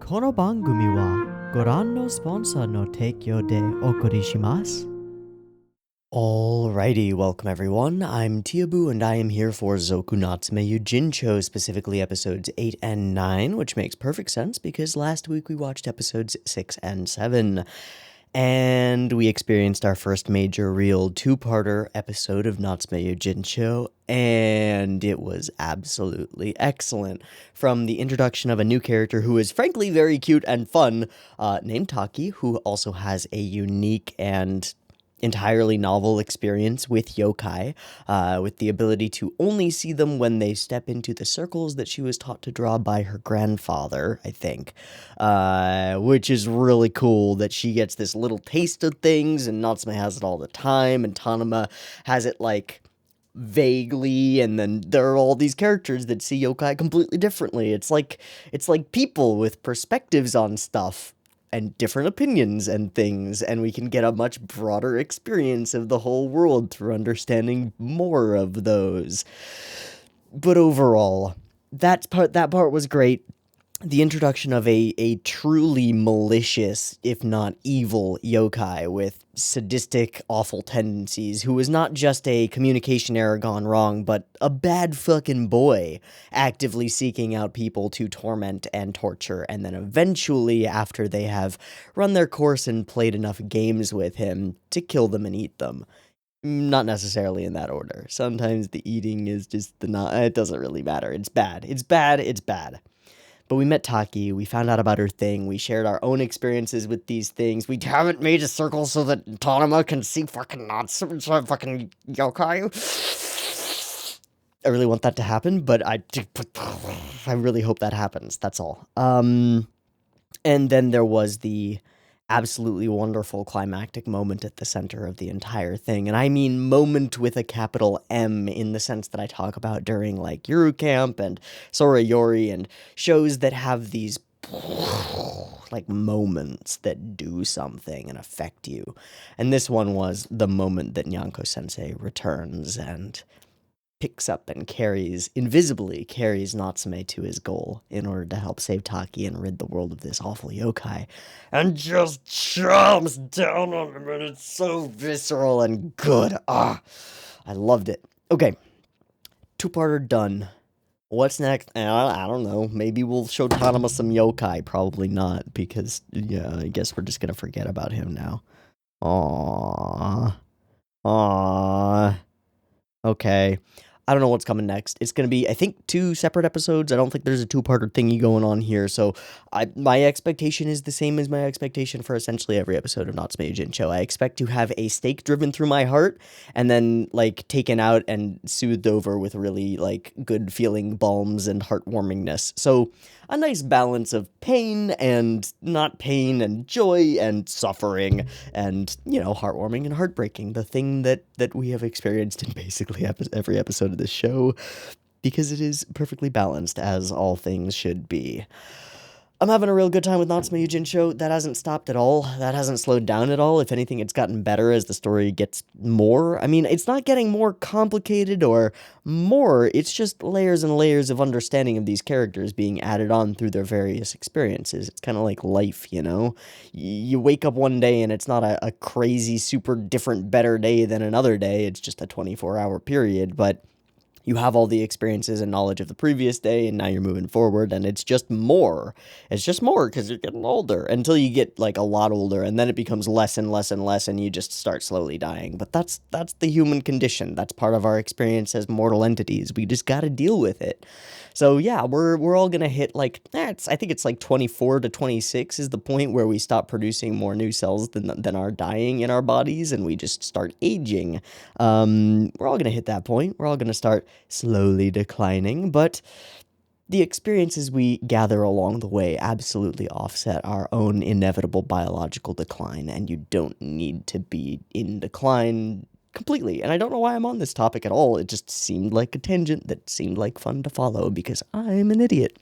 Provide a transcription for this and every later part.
この番組はご覧のスポンサーの提供でお送りします。Alrighty, welcome everyone. I'm Teeaboo and I am here for Zoku Natsume Yuujinchou, specifically episodes 8 and 9, which makes perfect sense because last week we watched episodes 6 and 7. And we experienced our first major real two-parter episode of Natsume Yuujinchou, and it was absolutely excellent. From the introduction of a new character who is frankly very cute and fun, named Taki, who also has a unique and entirely novel experience with yokai, with the ability to only see them when they step into the circles that she was taught to draw by her grandfather, I think, which is really cool that she gets this little taste of things, and Natsume has it all the time, and Tanama has it, like, vaguely, and then there are all these characters that see yokai completely differently. It's like people with perspectives on stuff and different opinions and things, and we can get a much broader experience of the whole world through understanding more of those. But overall, that part was great. The introduction of a truly malicious, if not evil, yokai with sadistic, awful tendencies, who is not just a communication error gone wrong, but a bad fucking boy, actively seeking out people to torment and torture, and then eventually, after they have run their course and played enough games with him, to kill them and eat them. Not necessarily in that order. Sometimes the eating is just it doesn't really matter. It's bad. It's bad. It's bad. But we met Taki, we found out about her thing, we shared our own experiences with these things. We haven't made a circle so that Tanama can see fucking fucking yokai. I really want that to happen, but I really hope that happens, that's all. And then there was the absolutely wonderful climactic moment at the center of the entire thing. And I mean moment with a capital M, in the sense that I talk about during, like, Yuru Camp and Sora Yori and shows that have these like moments that do something and affect you. And this one was the moment that Nyanko-sensei returns and picks up and invisibly carries Natsume to his goal in order to help save Taki and rid the world of this awful yokai, and just chomps down on him, and it's so visceral and good. I loved it. Okay, two-parter done. What's next? I don't know. Maybe we'll show Tanama some yokai. Probably not, because, yeah, I guess we're just gonna forget about him now. Aww. Okay. I don't know what's coming next. It's going to be, I think, 2 separate episodes. I don't think there's a two-parter thingy going on here. So my expectation is the same as my expectation for essentially every episode of Natsume Yuujinchou. I expect to have a stake driven through my heart and then, like, taken out and soothed over with really, like, good feeling balms and heartwarmingness. So a nice balance of pain and not pain and joy and suffering and, you know, heartwarming and heartbreaking. The thing that we have experienced in basically every episode of this show, because it is perfectly balanced, as all things should be. I'm having a real good time with Natsume Yuujinchou. That hasn't stopped at all. That hasn't slowed down at all. If anything, it's gotten better as the story gets more. I mean, it's not getting more complicated or more. It's just layers and layers of understanding of these characters being added on through their various experiences. It's kind of like life, you know? You wake up one day and it's not a crazy, super different, better day than another day. It's just a 24-hour period, but you have all the experiences and knowledge of the previous day, and now you're moving forward, and it's just more. It's just more because you're getting older, until you get, like, a lot older, and then it becomes less and less and less, and you just start slowly dying. But that's the human condition. That's part of our experience as mortal entities. We just gotta deal with it. So yeah, we're all gonna hit, like, I think it's like 24 to 26 is the point where we stop producing more new cells than are dying in our bodies, and we just start aging. We're all gonna hit that point. We're all gonna start slowly declining, but the experiences we gather along the way absolutely offset our own inevitable biological decline, and you don't need to be in decline completely. And I don't know why I'm on this topic at all. It just seemed like a tangent that seemed like fun to follow because I'm an idiot.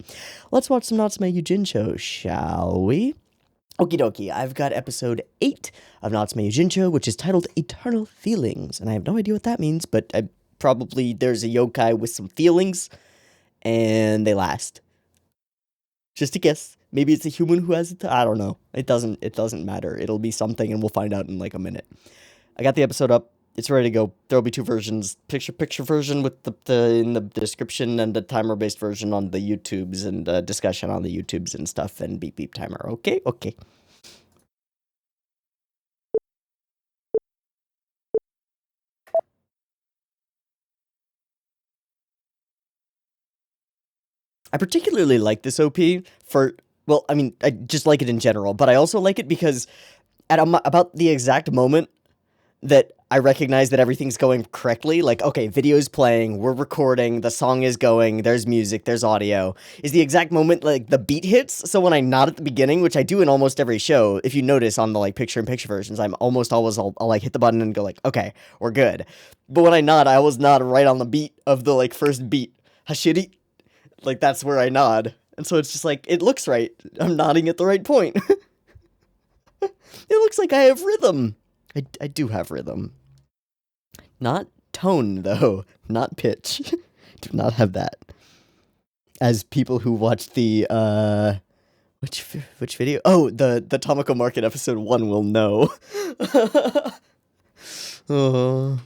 Let's watch some Natsume Yuujinchou, shall we? Okie dokie, I've got episode 8 of Natsume Yuujinchou, which is titled Eternal Feelings, and I have no idea what that means, but there's a yokai with some feelings, and they last. Just a guess. Maybe it's a human who has it. I don't know. It doesn't matter. It'll be something, and we'll find out in like a minute. I got the episode up. It's ready to go. There'll be two versions: picture version with the in the description, and the timer based version on the YouTubes, and discussion on the YouTubes and stuff, and beep beep timer. Okay, okay. I particularly like this OP for, well, I mean, I just like it in general, but I also like it because at about the exact moment that I recognize that everything's going correctly, like, okay, video's playing, we're recording, the song is going, there's music, there's audio, is the exact moment, like, the beat hits. So when I nod at the beginning, which I do in almost every show, if you notice on the, like, picture-in-picture versions, I'm almost always, I'll, like, hit the button and go, like, okay, we're good. But when I nod, I always nod right on the beat of the, like, first beat. Hashiri. Like, that's where I nod. And so it's just like, it looks right. I'm nodding at the right point. It looks like I have rhythm. I do have rhythm. Not tone, though. Not pitch. Do not have that. As people who watched the, which video? Oh, the Tamako Market episode 1 will know. Oh.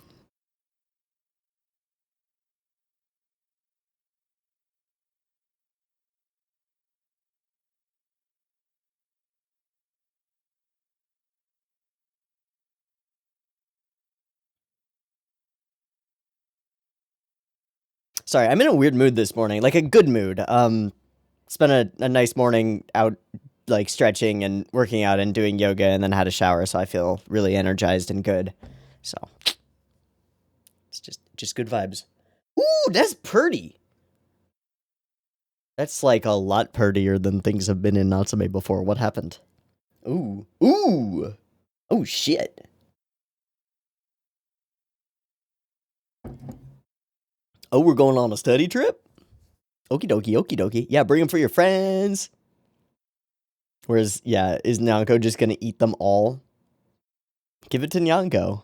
Sorry, I'm in a weird mood this morning. Like, a good mood. Spent a nice morning out, like, stretching and working out and doing yoga, and then had a shower, so I feel really energized and good. So, it's just good vibes. Ooh, that's pretty. That's, like, a lot prettier than things have been in Natsume before. What happened? Ooh. Ooh! Oh, shit. Oh, we're going on a study trip? Okie dokie, okie dokie. Yeah, bring them for your friends. Whereas, yeah, is Nyanko just gonna eat them all? Give it to Nyanko.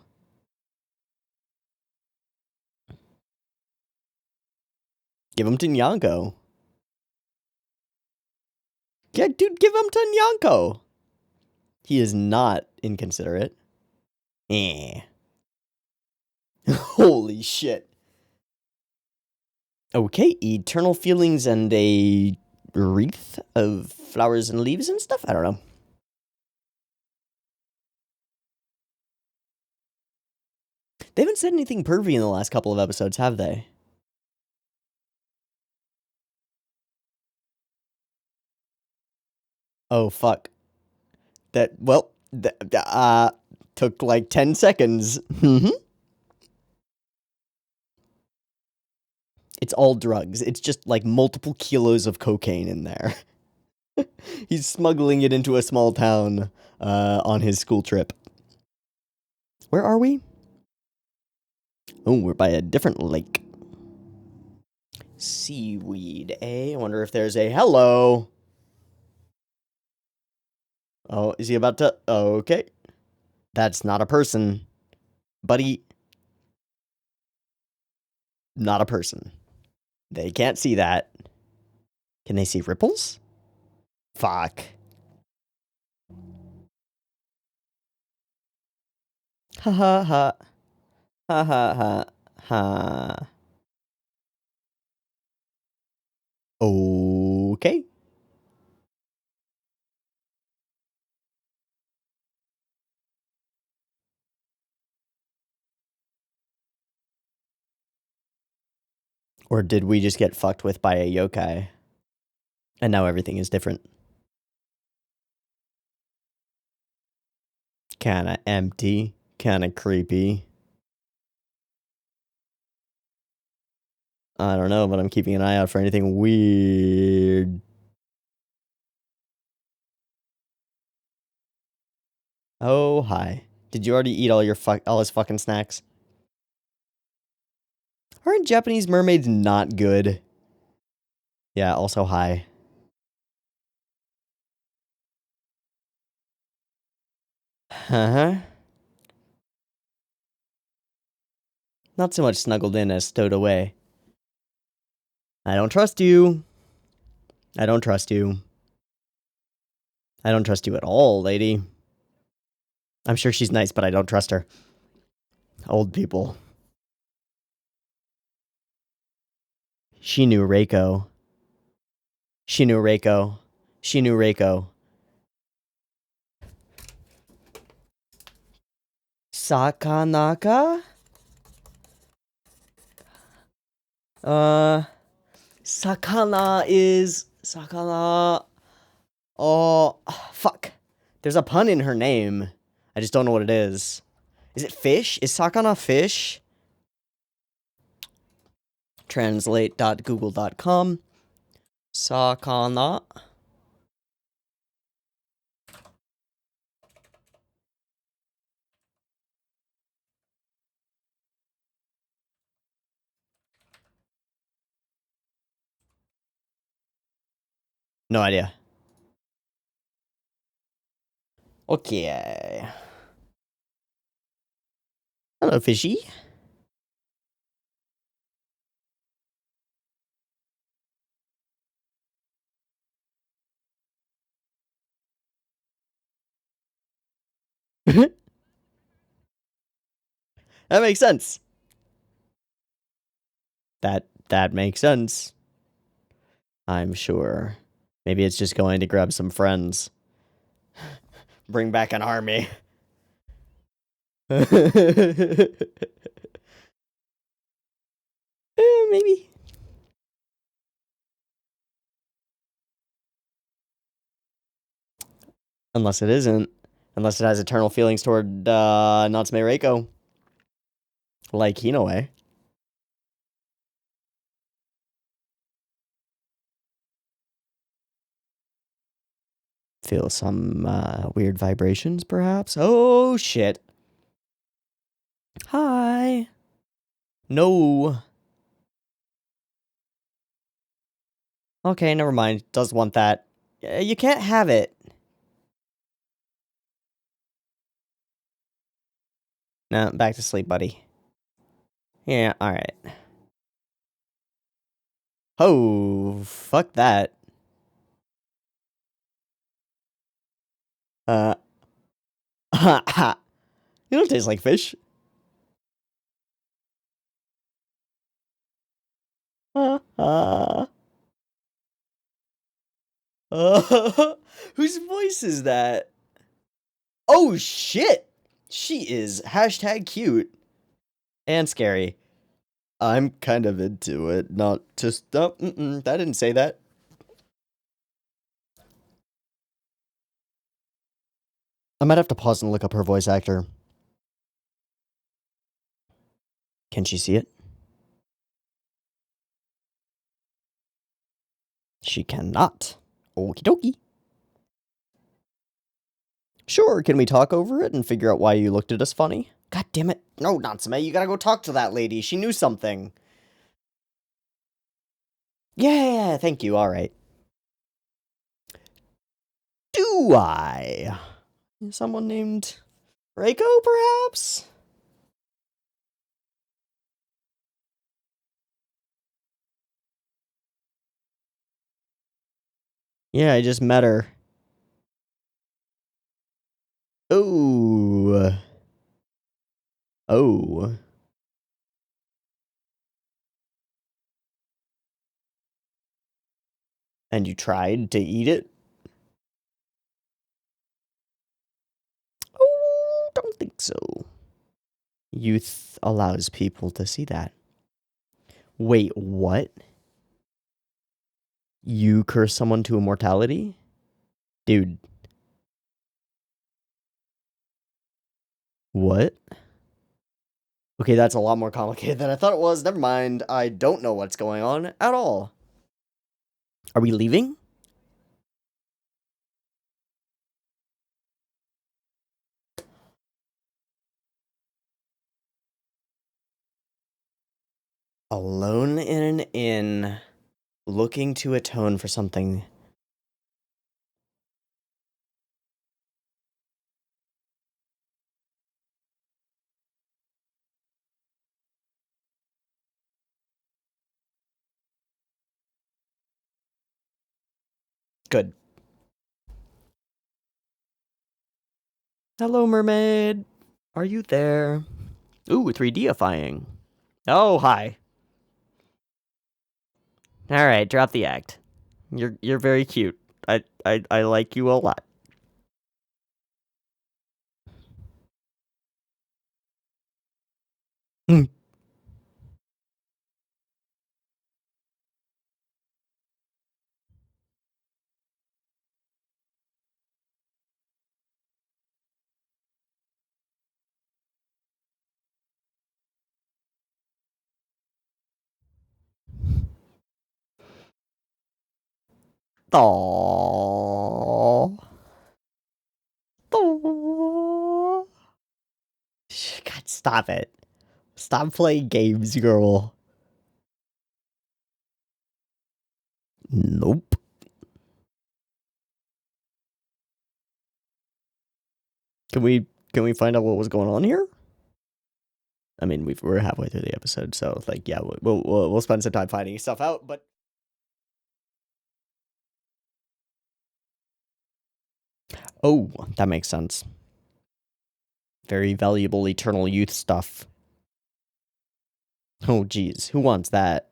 Give them to Nyanko. Yeah, dude, give them to Nyanko. He is not inconsiderate. Eh. Holy shit. Okay, eternal feelings and a wreath of flowers and leaves and stuff? I don't know. They haven't said anything pervy in the last couple of episodes, have they? Oh, fuck. That, well, took like 10 seconds. Mm-hmm. It's all drugs. It's just like multiple kilos of cocaine in there. He's smuggling it into a small town on his school trip. Where are we? Oh, we're by a different lake. Seaweed, eh? I wonder if there's a hello. Oh, is he about to? Okay. That's not a person. Buddy. Not a person. They can't see that. Can they see ripples? Fuck. Ha ha ha. Ha ha ha. Ha. Okay. Or did we just get fucked with by a yokai? And now everything is different. Kinda empty. Kinda creepy. I don't know, but I'm keeping an eye out for anything weird. Oh, hi. Did you already eat all his fucking snacks? Aren't Japanese mermaids not good? Yeah, also hi. Uh-huh. Not so much snuggled in as stowed away. I don't trust you. I don't trust you. I don't trust you at all, lady. I'm sure she's nice, but I don't trust her. Old people. She knew Reiko. She knew Reiko. She knew Reiko. Sakanaka? Sakana is... Sakana... Oh, fuck. There's a pun in her name. I just don't know what it is. Is it fish? Is Sakana fish? Translate.google.com. Sakana. No idea. Okay. Hello, fishy. That makes sense. That makes sense. I'm sure. Maybe it's just going to grab some friends. Bring back an army. Maybe. Unless it isn't. Unless it has eternal feelings toward Natsume Reiko. Like Hinoe. Feel some weird vibrations, perhaps? Oh, shit. Hi. No. Okay, never mind. Does want that. You can't have it. Nah, back to sleep, buddy. Yeah, alright. Oh, fuck that. You don't taste like fish. Whose voice is that? Oh, shit! She is hashtag cute. And scary. I'm kind of into it, not just... I didn't say that. I might have to pause and look up her voice actor. Can she see it? She cannot. Okie dokie. Sure, can we talk over it and figure out why you looked at us funny? God damn it. No, Natsume, you gotta go talk to that lady. She knew something. Yeah, thank you, alright. Do I? Someone named Reiko, perhaps? Yeah, I just met her. Oh. Oh. And you tried to eat it? Oh, don't think so. Youth allows people to see that. Wait, what? You curse someone to immortality? Dude. What? Okay, that's a lot more complicated than I thought it was. Never mind. I don't know what's going on at all. Are we leaving? Alone in an inn, looking to atone for something. Good. Hello, mermaid. Are you there? Ooh, 3Difying. Oh, hi. All right, drop the act. You're very cute. I like you a lot. Aww. Aww. God, stop it. Stop playing games, girl. Nope. Can we find out what was going on here? I mean, we're halfway through the episode, so like, yeah, we'll spend some time finding stuff out. But oh, that makes sense. Very valuable eternal youth stuff. Oh, geez, who wants that?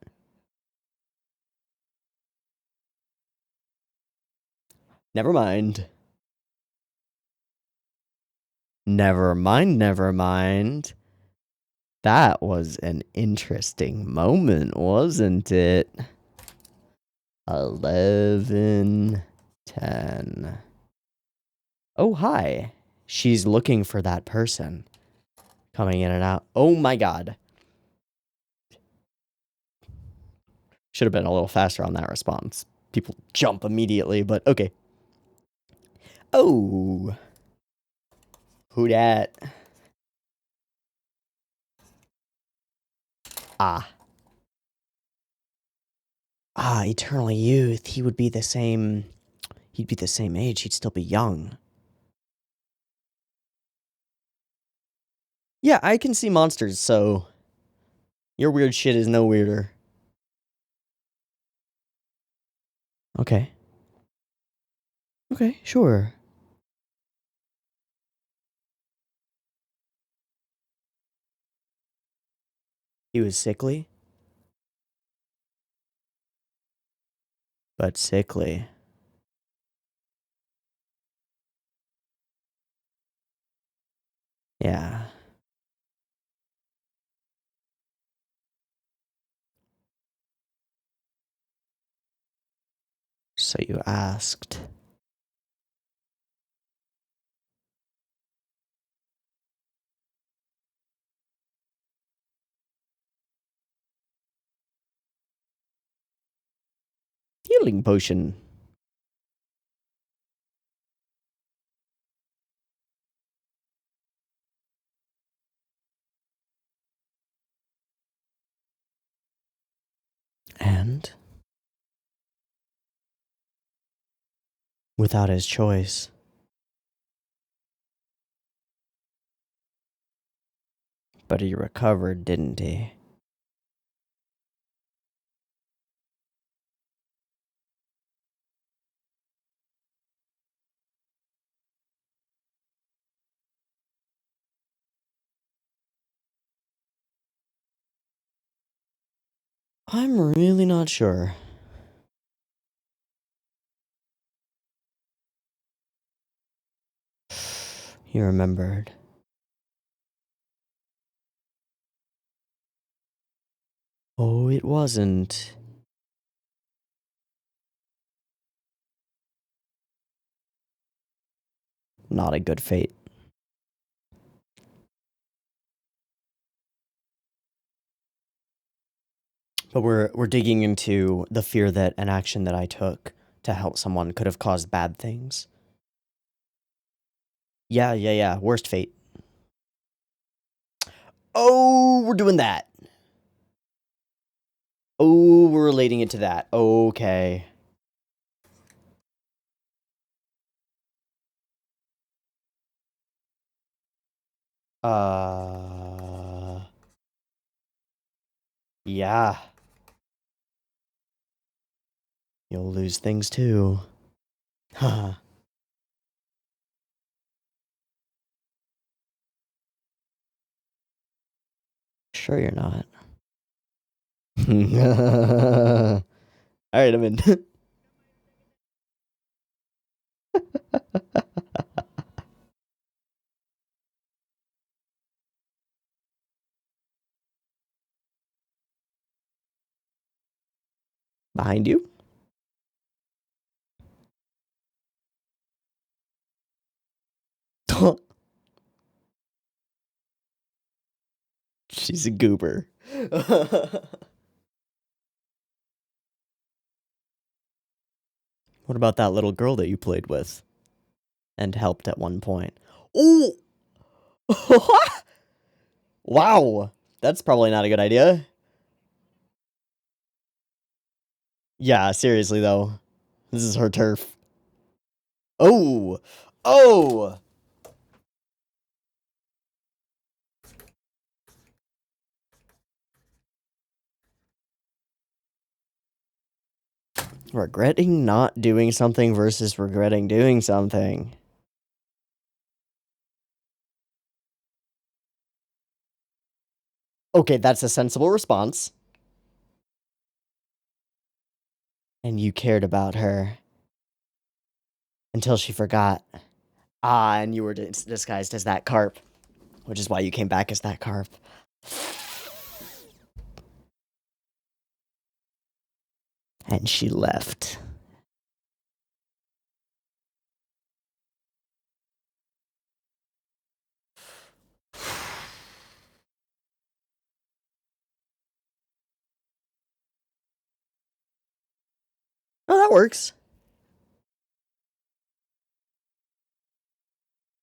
Never mind. Never mind. Never mind. That was an interesting moment, wasn't it? 11, 10. Oh, hi. She's looking for that person. Coming in and out. Oh my god. Should have been a little faster on that response. People jump immediately, but okay. Oh. Who dat? Ah. Ah, eternal youth. He would be the same. He'd be the same age. He'd still be young. Yeah, I can see monsters, so your weird shit is no weirder. Okay. Okay, sure. He was sickly, but sickly. Yeah. So you asked. Healing potion. And without his choice. But he recovered, didn't he? I'm really not sure. He remembered. Oh, it wasn't. Not a good fate. But we're digging into the fear that an action that I took to help someone could have caused bad things. Yeah. Worst fate. Oh, we're doing that. Oh, we're relating it to that. Okay. Yeah. You'll lose things too. Huh. Sure you're not. Alright, I'm in. Behind you? She's a goober. What about that little girl that you played with? And helped at one point? Ooh! Wow! That's probably not a good idea. Yeah, seriously though. This is her turf. Oh! Oh! Regretting not doing something versus regretting doing something. Okay, that's a sensible response. And you cared about her. Until she forgot. Ah, and you were disguised as that carp. Which is why you came back as that carp. And she left. Oh, that works.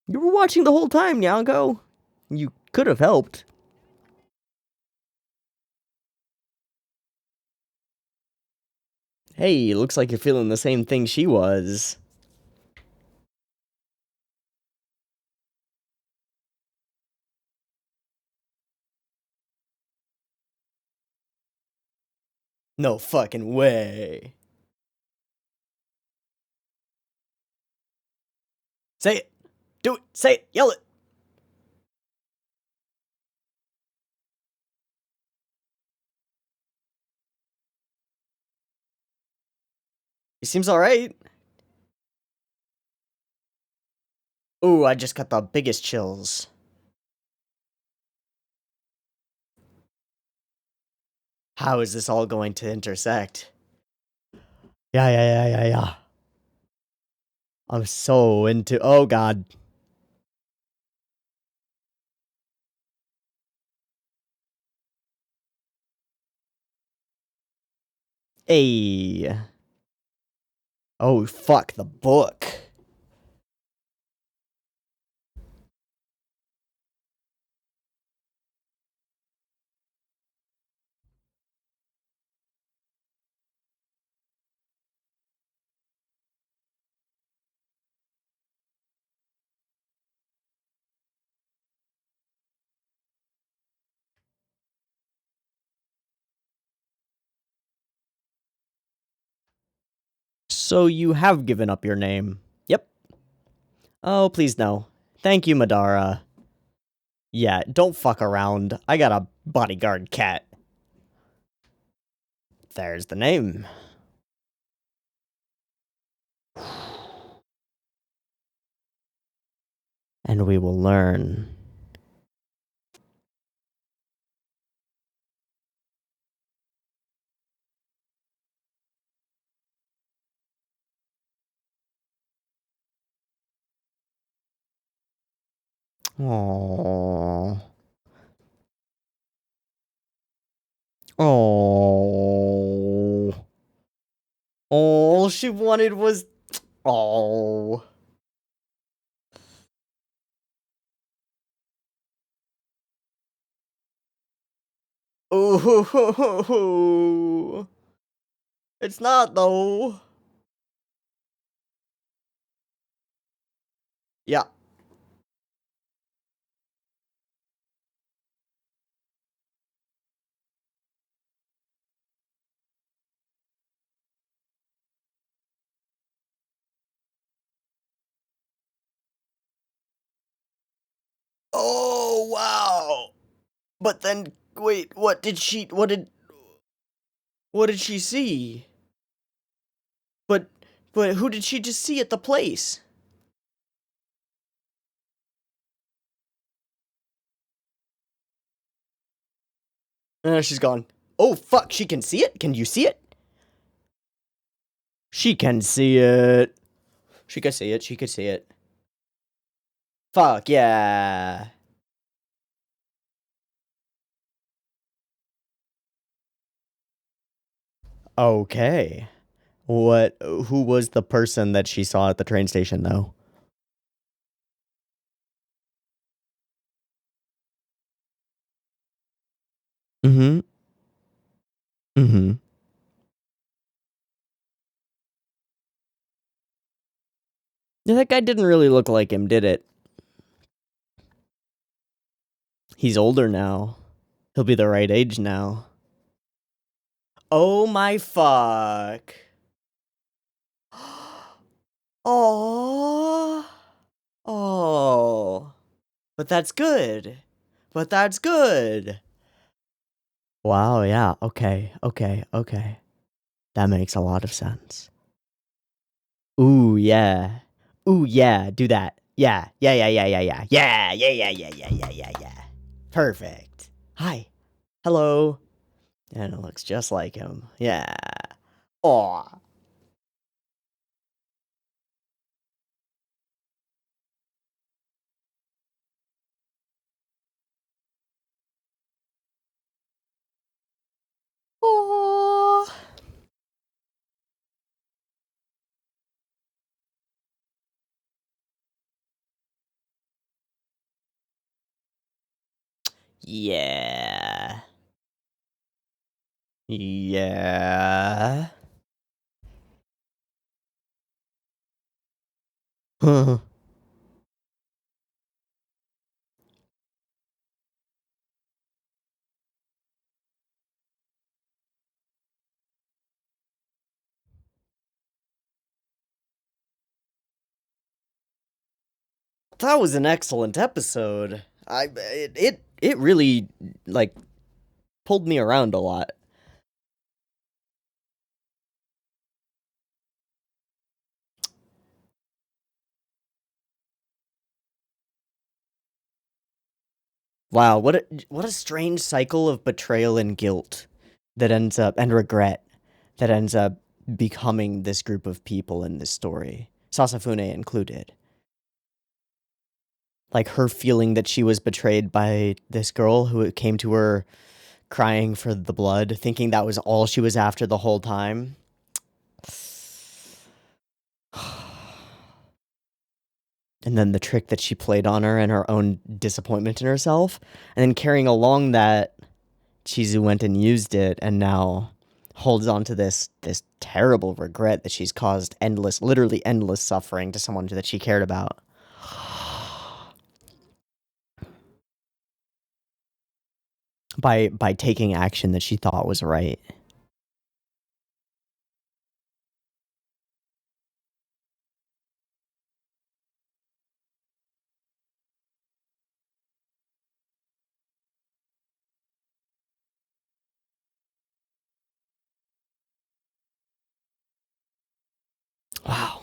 You were watching the whole time, Nyanko. You could have helped. Hey, looks like you're feeling the same thing she was. No fucking way. Say it. Do it. Say it. Yell it. He seems alright. Ooh, I just got the biggest chills. How is this all going to intersect? Yeah. I'm so into... Oh, God. Hey. Oh, fuck, the book. So you have given up your name. Yep. Oh, please no. Thank you, Madara. Yeah, don't fuck around. I got a bodyguard cat. There's the name. And we will learn. Aww. Oh. All she wanted was... Oh. Ooh. It's not, though. Yeah. Oh, wow. But then Wait, what did she see? But who did she just see at the place? She's gone. Oh, fuck, she can see it? Can you see it? She can see it. She could see it, she could see it. Fuck, yeah. Okay. Who was the person that she saw at the train station, though? Mm-hmm. Mm-hmm. Yeah, that guy didn't really look like him, did it? He's older now. He'll be the right age now. Oh my fuck. Oh. Oh. But that's good. But that's good. Wow, yeah. Okay. That makes a lot of sense. Ooh, yeah. Ooh, yeah. Do that. Yeah. Yeah. Perfect. Hi. Hello. And it looks just like him. Yeah. Aw. Aw. Yeah. Yeah. Huh. That was an excellent episode. It really like pulled me around a lot. Wow, what a strange cycle of betrayal and guilt that ends up and regret that ends up becoming this group of people in this story. Sasafune included. Like her feeling that she was betrayed by this girl who came to her crying for the blood, thinking that was all she was after the whole time. And then the trick that she played on her and her own disappointment in herself, and then carrying along that Chizu went and used it and now holds on to this terrible regret that she's caused literally endless suffering to someone that she cared about. By taking action that she thought was right. Wow.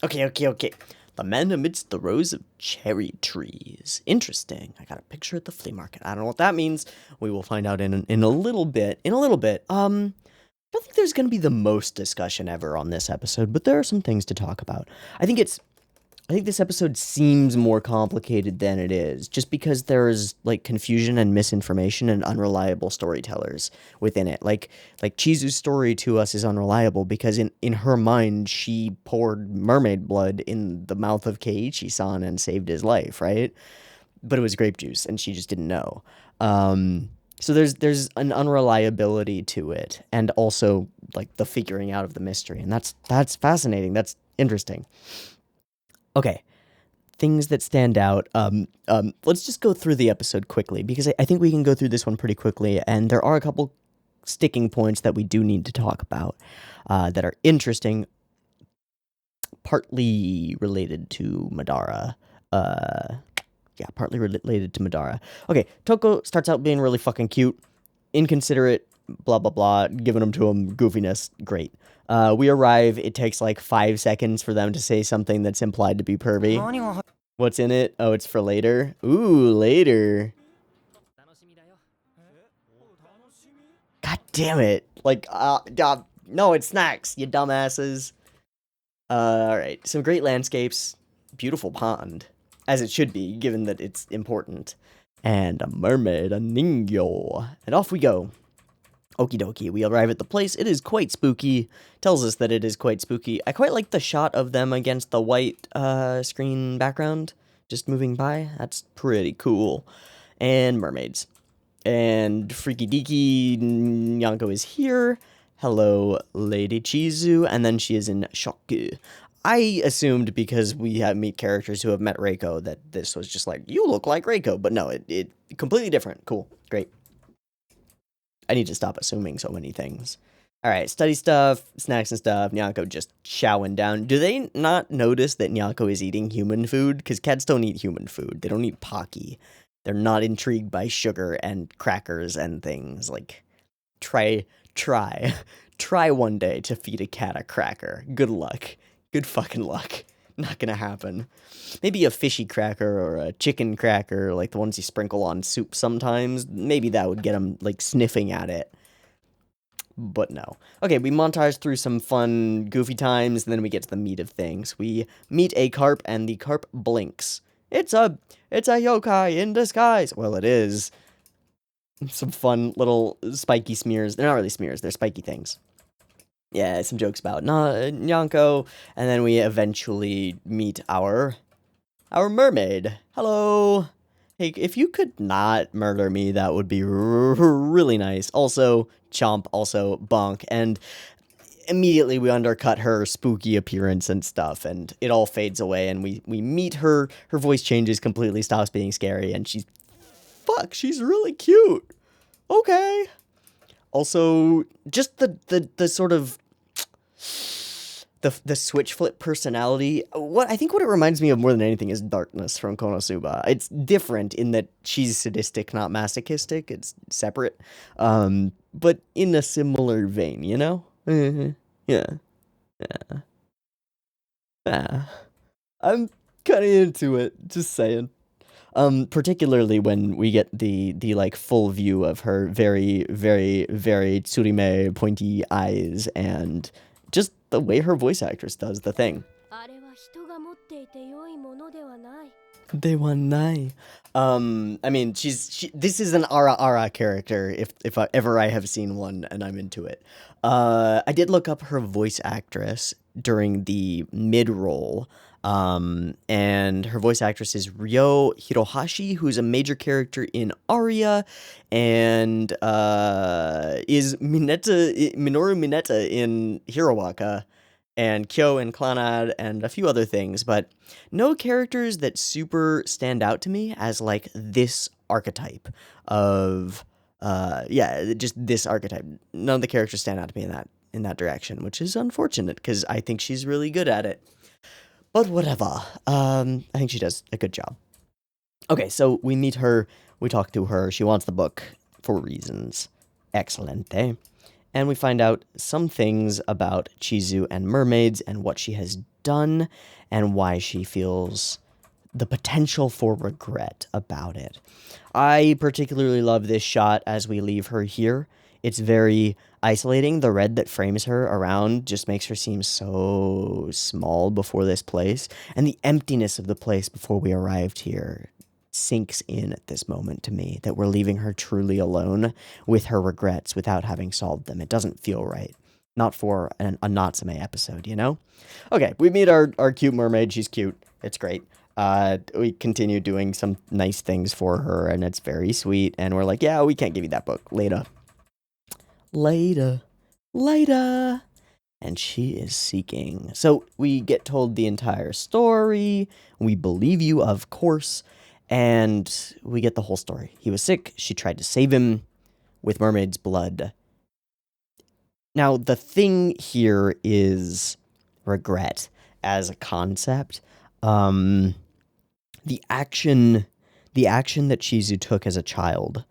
Okay. The men amidst the rows of cherry trees. Interesting. I got a picture at the flea market. I don't know what that means. We will find out in a little bit. I don't think there's going to be the most discussion ever on this episode, but there are some things to talk about. I think this episode seems more complicated than it is, just because there's like confusion and misinformation and unreliable storytellers within it. Like Chizu's story to us is unreliable because in her mind she poured mermaid blood in the mouth of Keiichi-san and saved his life, right? But it was grape juice and she just didn't know. So there's an unreliability to it, and also like the figuring out of the mystery, and that's fascinating. That's interesting. Okay, things that stand out. Let's just go through the episode quickly because I think we can go through this one pretty quickly, and there are a couple sticking points that we do need to talk about that are interesting, partly related to Madara. Yeah, partly related to Madara. Okay, Toko starts out being really fucking cute, inconsiderate, blah, blah, blah, giving them to him, goofiness, great. We arrive, it takes like 5 seconds for them to say something that's implied to be pervy. What's in it? Oh, it's for later? Ooh, later. God damn it. Like, no, it's snacks, you dumbasses. Alright, some great landscapes, beautiful pond, as it should be, given that it's important. And a mermaid, a ningyo. And off we go. Okie dokie, we arrive at the place. It is quite spooky. Tells us that it is quite spooky. I quite like the shot of them against the white screen background, just moving by. That's pretty cool. And mermaids. And Freaky Deaky Nyanko is here. Hello, Lady Chizu. And then she is in shock. I assumed because we have meet characters who have met Reiko that this was just like, you look like Reiko. But no, it completely different. Cool. Great. I need to stop assuming so many things. Alright, study stuff, snacks and stuff, Nyanko just chowing down. Do they not notice that Nyanko is eating human food? Because cats don't eat human food. They don't eat Pocky. They're not intrigued by sugar and crackers and things. Like, try one day to feed a cat a cracker. Good luck. Good fucking luck. Not gonna happen. Maybe a fishy cracker or a chicken cracker, like the ones you sprinkle on soup sometimes. Maybe that would get them, like, sniffing at it. But no. Okay, we montage through some fun, goofy times, and then we get to the meat of things. We meet a carp, and the carp blinks. It's a yokai in disguise. Well, it is. Some fun little spiky smears. They're not really smears, they're spiky things. Yeah, some jokes about Nyanko, and then we eventually meet our mermaid. Hello. Hey, if you could not murder me, that would be really nice. Also, chomp, also bonk, and immediately we undercut her spooky appearance and stuff, and it all fades away, and we meet her. Her voice changes completely, stops being scary, and she's really cute. Okay. Also, just the sort of the switch flip personality. I think what it reminds me of more than anything is Darkness from Konosuba. It's different in that she's sadistic, not masochistic. It's separate, but in a similar vein, you know? Yeah. I'm kind of into it. Just saying. Particularly when we get the like full view of her very, very, very Tsurime pointy eyes and just the way her voice actress does the thing. They want nai. I mean, this is an Ara character, if ever I have seen one, and I'm into it. I did look up her voice actress during the mid-roll, and her voice actress is Ryo Hirohashi, who's a major character in Aria, and is Minoru Mineta in Hiroaka, and Kyo and Clannad, and a few other things, but no characters that super stand out to me as, like, this archetype of, just this archetype. None of the characters stand out to me in that direction, which is unfortunate, because I think she's really good at it. But whatever. I think she does a good job. Okay, so we meet her, we talk to her, she wants the book for reasons. Excelente. And we find out some things about Chizu and mermaids and what she has done and why she feels the potential for regret about it. I particularly love this shot as we leave her here. It's very isolating. The red that frames her around just makes her seem so small before this place. And the emptiness of the place before we arrived here sinks in at this moment to me, that we're leaving her truly alone with her regrets without having solved them. It doesn't feel right. Not for a Natsume episode, you know? Okay, we meet our cute mermaid. She's cute. It's great. We continue doing some nice things for her, and it's very sweet. And we're like, yeah, we can't give you that book. Later. And she is seeking. So we get told the entire story. We believe you, of course. And we get the whole story. He was sick. She tried to save him with mermaid's blood. Now, the thing here is regret as a concept. The action The action that Shizu took as a child,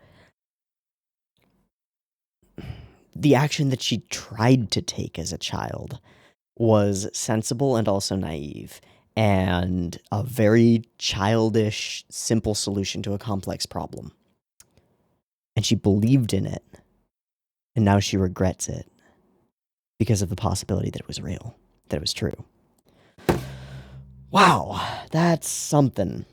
the action that she tried to take as a child, was sensible and also naive, and a very childish, simple solution to a complex problem. And she believed in it, and now she regrets it because of the possibility that it was real, that it was true. Wow, that's something.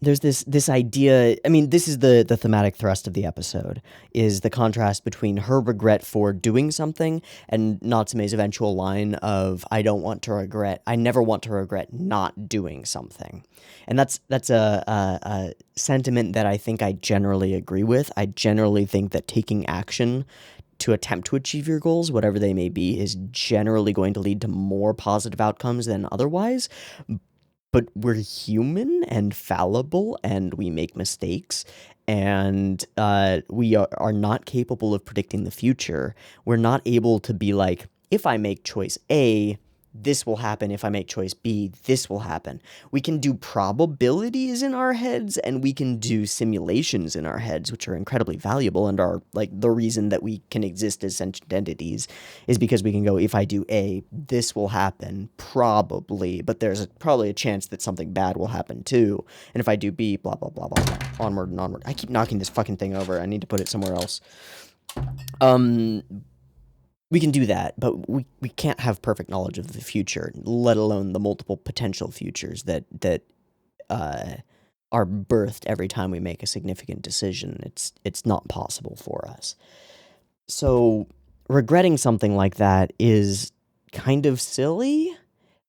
There's this idea, I mean, this is the thematic thrust of the episode, is the contrast between her regret for doing something and Natsume's eventual line of, I never want to regret not doing something. And that's a sentiment that I think I generally agree with. I generally think that taking action to attempt to achieve your goals, whatever they may be, is generally going to lead to more positive outcomes than otherwise. But we're human and fallible, and we make mistakes, and we are not capable of predicting the future. We're not able to be like, if I make choice A, this will happen. If I make choice B, this will happen. We can do probabilities in our heads, and we can do simulations in our heads, which are incredibly valuable and are like the reason that we can exist as sentient entities, is because we can go, if I do A, this will happen, probably, but there's probably a chance that something bad will happen too. And if I do B, blah, blah, blah, blah, blah, onward and onward. I keep knocking this fucking thing over. I need to put it somewhere else. We can do that, but we can't have perfect knowledge of the future, let alone the multiple potential futures that are birthed every time we make a significant decision. It's not possible for us. So regretting something like that is kind of silly,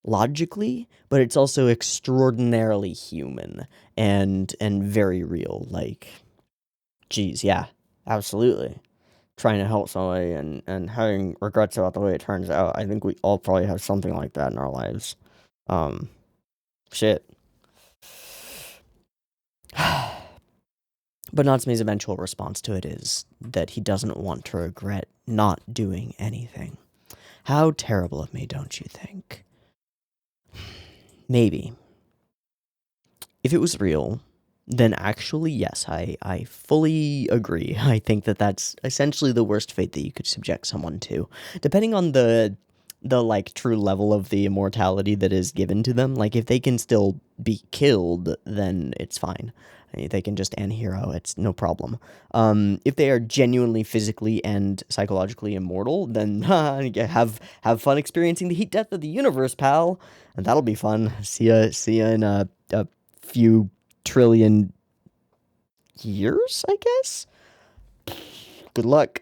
logically, but it's also extraordinarily human and very real. Like, geez, yeah, absolutely. Trying to help somebody and having regrets about the way it turns out. I think we all probably have something like that in our lives. Shit. But Natsume's eventual response to it is that he doesn't want to regret not doing anything. How terrible of me, don't you think? Maybe. If it was real, then actually, yes, I fully agree. I think that that's essentially the worst fate that you could subject someone to. Depending on the like true level of the immortality that is given to them, like if they can still be killed, then it's fine. They can just end hero, it's no problem. If they are genuinely physically and psychologically immortal, then have fun experiencing the heat death of the universe, pal. And that'll be fun. See ya in a few trillion years, I guess. Good luck.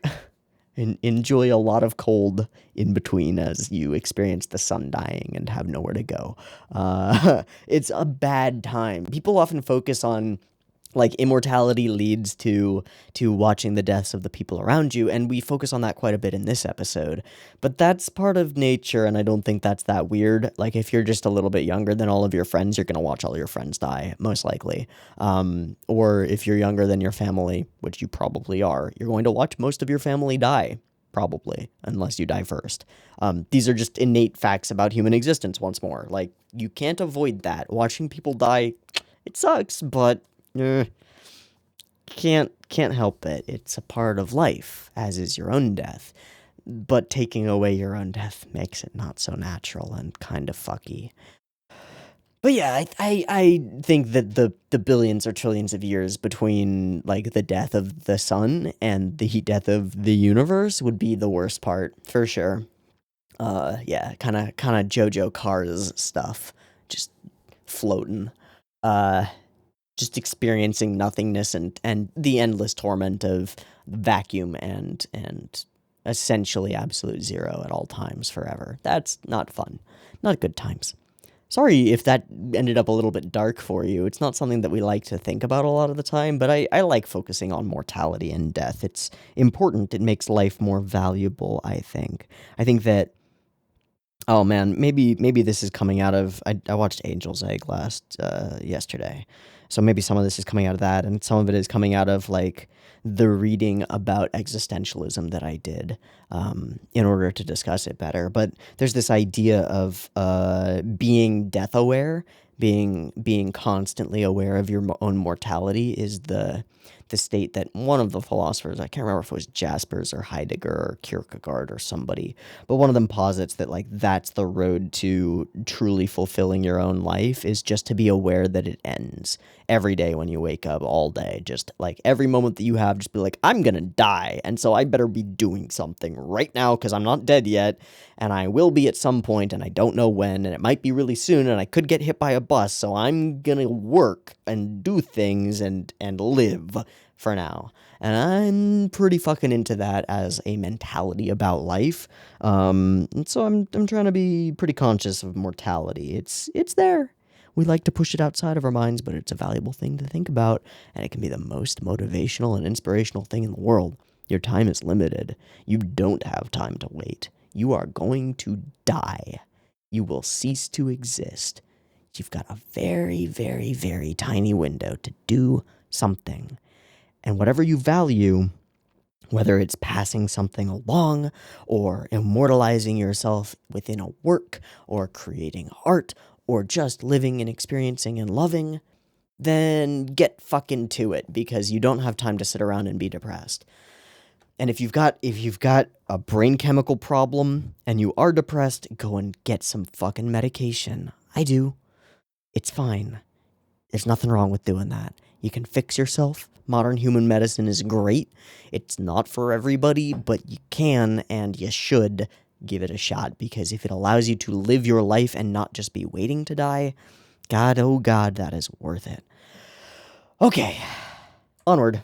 And enjoy a lot of cold in between as you experience the sun dying and have nowhere to go. It's a bad time. People often focus on like immortality leads to watching the deaths of the people around you, and we focus on that quite a bit in this episode. But that's part of nature, and I don't think that's that weird. Like if you're just a little bit younger than all of your friends, you're gonna watch all your friends die, most likely. Or if you're younger than your family, which you probably are, you're going to watch most of your family die, probably, unless you die first. These are just innate facts about human existence, once more. Like, you can't avoid that. Watching people die, it sucks, but can't help it. It's a part of life, as is your own death. But taking away your own death makes it not so natural and kind of fucky. But yeah, I think that the billions or trillions of years between like the death of the sun and the heat death of the universe would be the worst part, for sure. Yeah, kind of JoJo Cars stuff, just floating. Just experiencing nothingness and the endless torment of vacuum and essentially absolute zero at all times forever. That's not fun. Not good times. Sorry if that ended up a little bit dark for you. It's not something that we like to think about a lot of the time, but I like focusing on mortality and death. It's important. It makes life more valuable, I think. I think that, oh man, maybe this is coming out of, I watched Angel's Egg yesterday. So maybe some of this is coming out of that, and some of it is coming out of, like, the reading about existentialism that I did in order to discuss it better. But there's this idea of being death-aware being constantly aware of your own mortality is the state that one of the philosophers, I can't remember if it was Jaspers or Heidegger or Kierkegaard or somebody, but one of them posits that like that's the road to truly fulfilling your own life, is just to be aware that it ends every day when you wake up, all day, just like every moment that you have, just be like, I'm gonna die, and so I better be doing something right now because I'm not dead yet, and I will be at some point, and I don't know when, and it might be really soon, and I could get hit by a bus, so I'm gonna work and do things and live for now. And I'm pretty fucking into that as a mentality about life. And so I'm trying to be pretty conscious of mortality. It's there. We like to push it outside of our minds, but it's a valuable thing to think about, and it can be the most motivational and inspirational thing in the world. Your time is limited. You don't have time to wait. You are going to die. You will cease to exist. You've got a very, very, very tiny window to do something. And whatever you value, whether it's passing something along, or immortalizing yourself within a work, or creating art, or just living and experiencing and loving, then get fucking to it, because you don't have time to sit around and be depressed. And if you've got a brain chemical problem and you are depressed, go and get some fucking medication. I do. It's fine. There's nothing wrong with doing that. You can fix yourself. Modern human medicine is great. It's not for everybody, but you can and you should give it a shot, because if it allows you to live your life and not just be waiting to die, God, oh God, that is worth it. Okay, onward.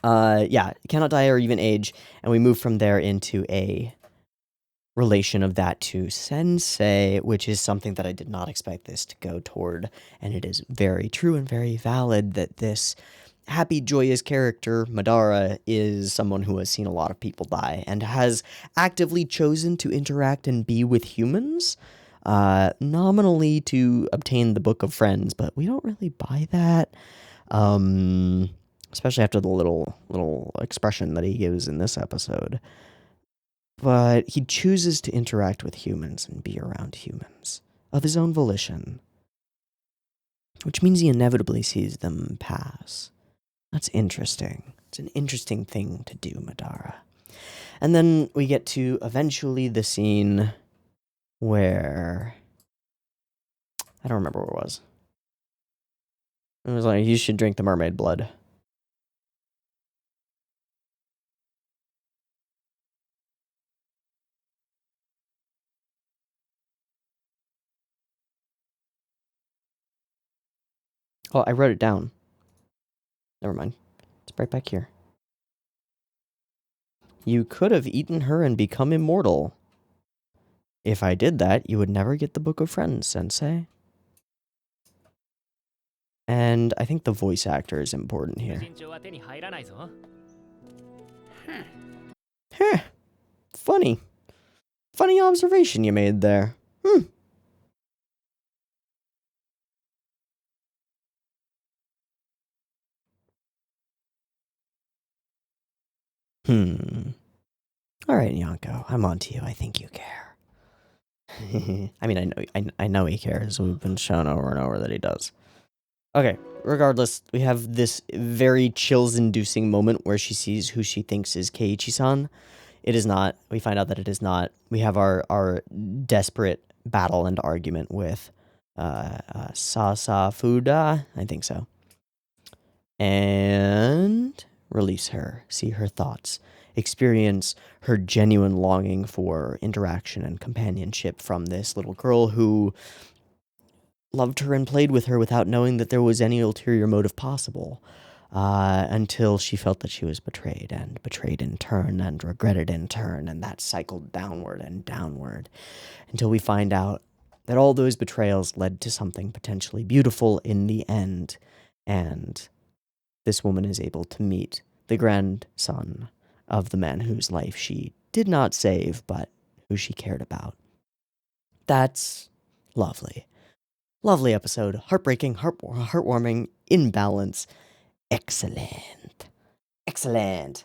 Yeah, cannot die or even age, and we move from there into a relation of that to sensei, which is something that I did not expect this to go toward, and it is very true and very valid that this happy, joyous character, Madara, is someone who has seen a lot of people die and has actively chosen to interact and be with humans, nominally to obtain the Book of Friends, but we don't really buy that, especially after the little expression that he gives in this episode. But he chooses to interact with humans and be around humans of his own volition, which means he inevitably sees them pass. That's interesting. It's an interesting thing to do, Madara. And then we get to eventually the scene where I don't remember where it was. It was like, you should drink the mermaid blood. Oh, I wrote it down. Never mind. It's right back here. You could have eaten her and become immortal. If I did that, you would never get the Book of Friends, Sensei. And I think the voice actor is important here. Heh. Funny. Funny observation you made there. Alright, Yonko, I'm on to you. I think you care. I mean, I know he cares. We've been shown over and over that he does. Okay, regardless, we have this very chills-inducing moment where she sees who she thinks is Keiichi-san. It is not. We find out that it is not. We have our desperate battle and argument with Sasafuda. I think so. And release her, see her thoughts, experience her genuine longing for interaction and companionship from this little girl who loved her and played with her without knowing that there was any ulterior motive possible, until she felt that she was betrayed, and betrayed in turn, and regretted in turn, and that cycled downward and downward, until we find out that all those betrayals led to something potentially beautiful in the end, and this woman is able to meet the grandson of the man whose life she did not save, but who she cared about. That's lovely. Lovely episode. Heartbreaking, heartwarming, in balance. Excellent. Excellent.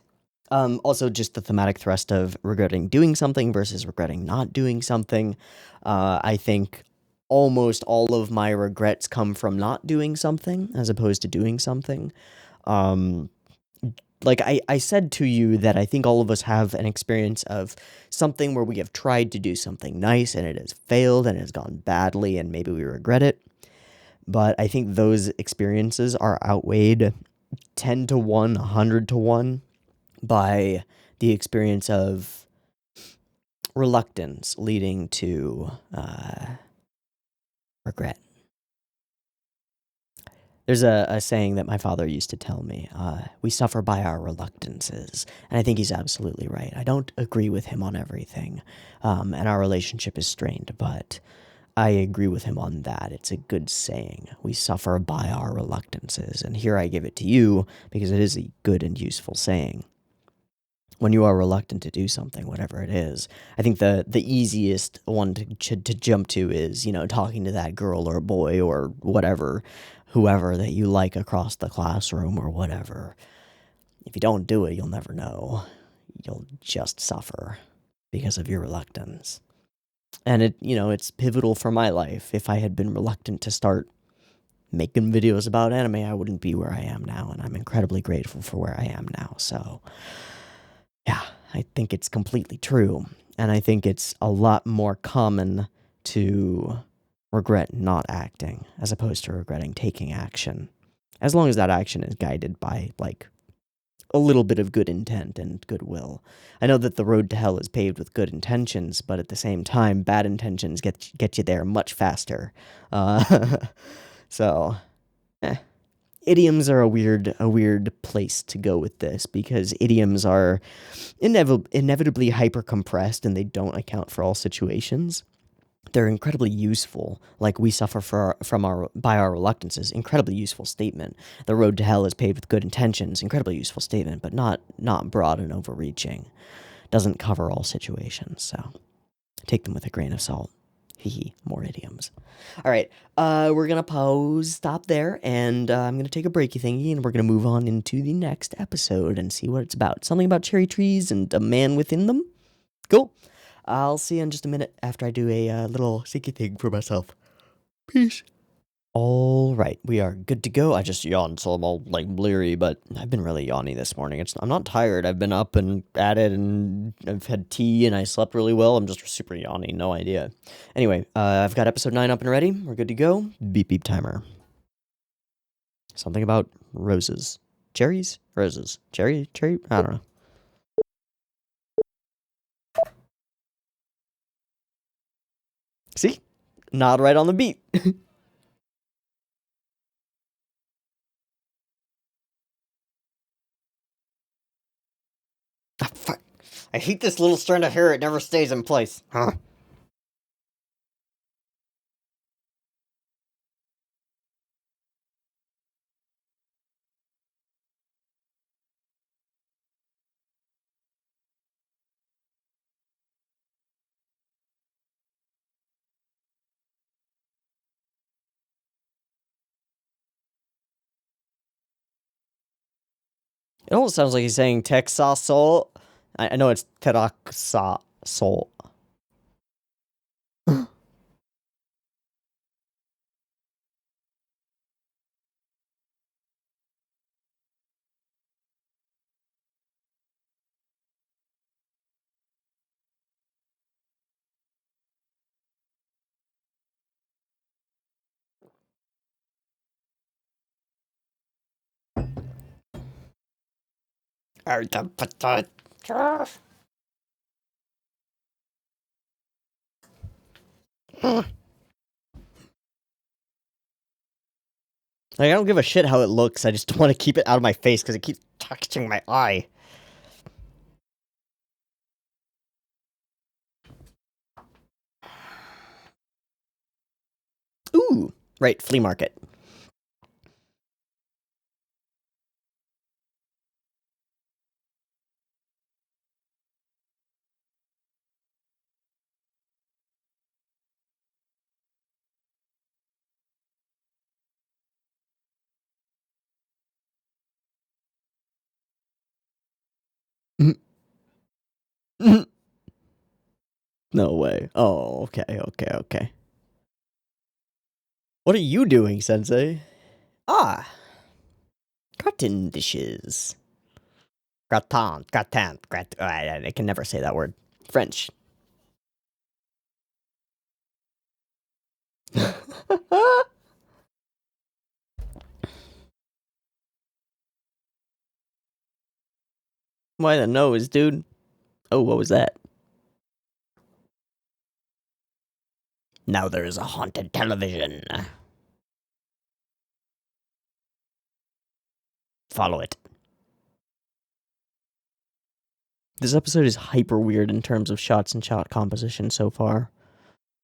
Also, just the thematic thrust of regretting doing something versus regretting not doing something. I think almost all of my regrets come from not doing something as opposed to doing something. Um, like I said to you that I think all of us have an experience of something where we have tried to do something nice and it has failed and it has gone badly and maybe we regret it. But I think those experiences are outweighed 10 to 1, 100 to 1 by the experience of reluctance leading to regret. There's a saying that my father used to tell me, we suffer by our reluctances. And I think he's absolutely right. I don't agree with him on everything, and our relationship is strained, but I agree with him on that. It's a good saying. We suffer by our reluctances. And here I give it to you because it is a good and useful saying. When you are reluctant to do something, whatever it is, I think the easiest one to jump to is, talking to that girl or boy or whatever, whoever that you like across the classroom or whatever. If you don't do it, you'll never know. You'll just suffer because of your reluctance. And it's pivotal for my life. If I had been reluctant to start making videos about anime, I wouldn't be where I am now, and I'm incredibly grateful for where I am now. So, yeah, I think it's completely true. And I think it's a lot more common to regret not acting as opposed to regretting taking action. As long as that action is guided by, a little bit of good intent and goodwill. I know that the road to hell is paved with good intentions, but at the same time, bad intentions get you there much faster. So, idioms are a weird place to go with this because idioms are inevitably hyper compressed and they don't account for all situations. They're incredibly useful. Like, we suffer by our reluctances. Incredibly useful statement. The road to hell is paved with good intentions. Incredibly useful statement, but not broad and overreaching. Doesn't cover all situations. So take them with a grain of salt. Hee, more idioms. All right, we're gonna stop there, and I'm gonna take a breaky thingy, and we're gonna move on into the next episode and see what it's about. Something about cherry trees and a man within them. Cool. I'll see you in just a minute after I do a little seeky thing for myself. Peace. All right, we are good to go. I just yawned, so I'm all bleary, but I've been really yawny this morning. I'm not tired. I've been up and at it, and I've had tea, and I slept really well. I'm just super yawny. No idea. Anyway, I've got episode 9 up and ready. We're good to go. Beep beep timer. Something about roses, cherries, roses, cherry. I don't know. See? Not right on the beat. Ah, fuck. I hate this little strand of hair. It never stays in place. Huh. It almost sounds like he's saying Texas Soul. I know it's Teraksa Soul. I don't give a shit how it looks. I just want to keep it out of my face because it keeps touching my eye. Ooh, right, flea market. No way. Oh, okay. What are you doing, Sensei? Ah, gratin dishes. Gratin. I can never say that word. French. Why the nose, dude? Oh, what was that? Now there is a haunted television. Follow it. This episode is hyper weird in terms of shots and shot composition so far.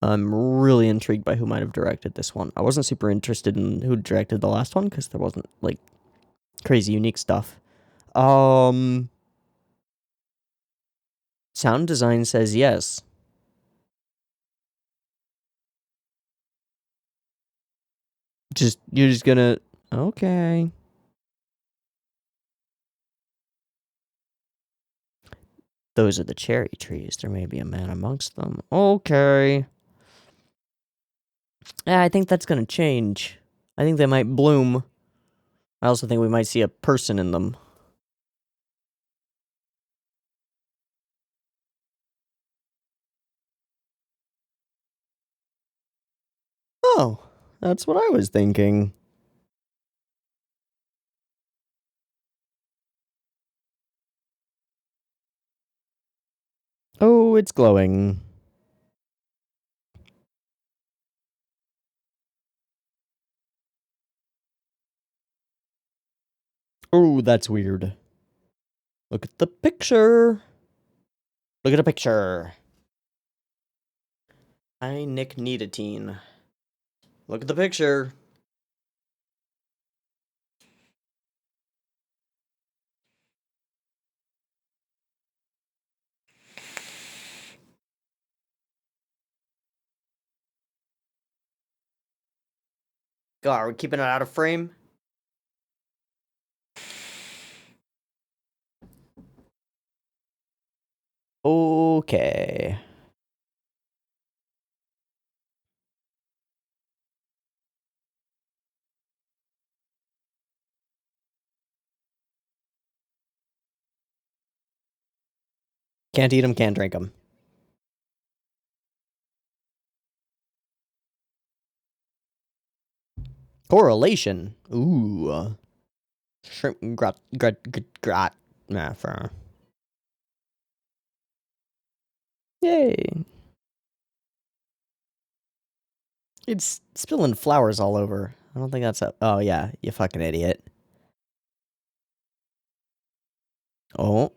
I'm really intrigued by who might have directed this one. I wasn't super interested in who directed the last one because there wasn't, like, crazy unique stuff. Sound design says yes. You're just gonna... Okay. Those are the cherry trees. There may be a man amongst them. Okay. Yeah, I think that's gonna change. I think they might bloom. I also think we might see a person in them. Oh, that's what I was thinking. Oh, it's glowing. Oh, that's weird. Look at the picture. Look at the picture. I Nick Needatine. Look at the picture. God, are we keeping it out of frame? Okay. Can't eat them, can't drink them. Correlation. Ooh. Shrimp grat. Nah, for. Yay. It's spilling flowers all over. I don't think that's a... Oh, yeah. You fucking idiot. Oh.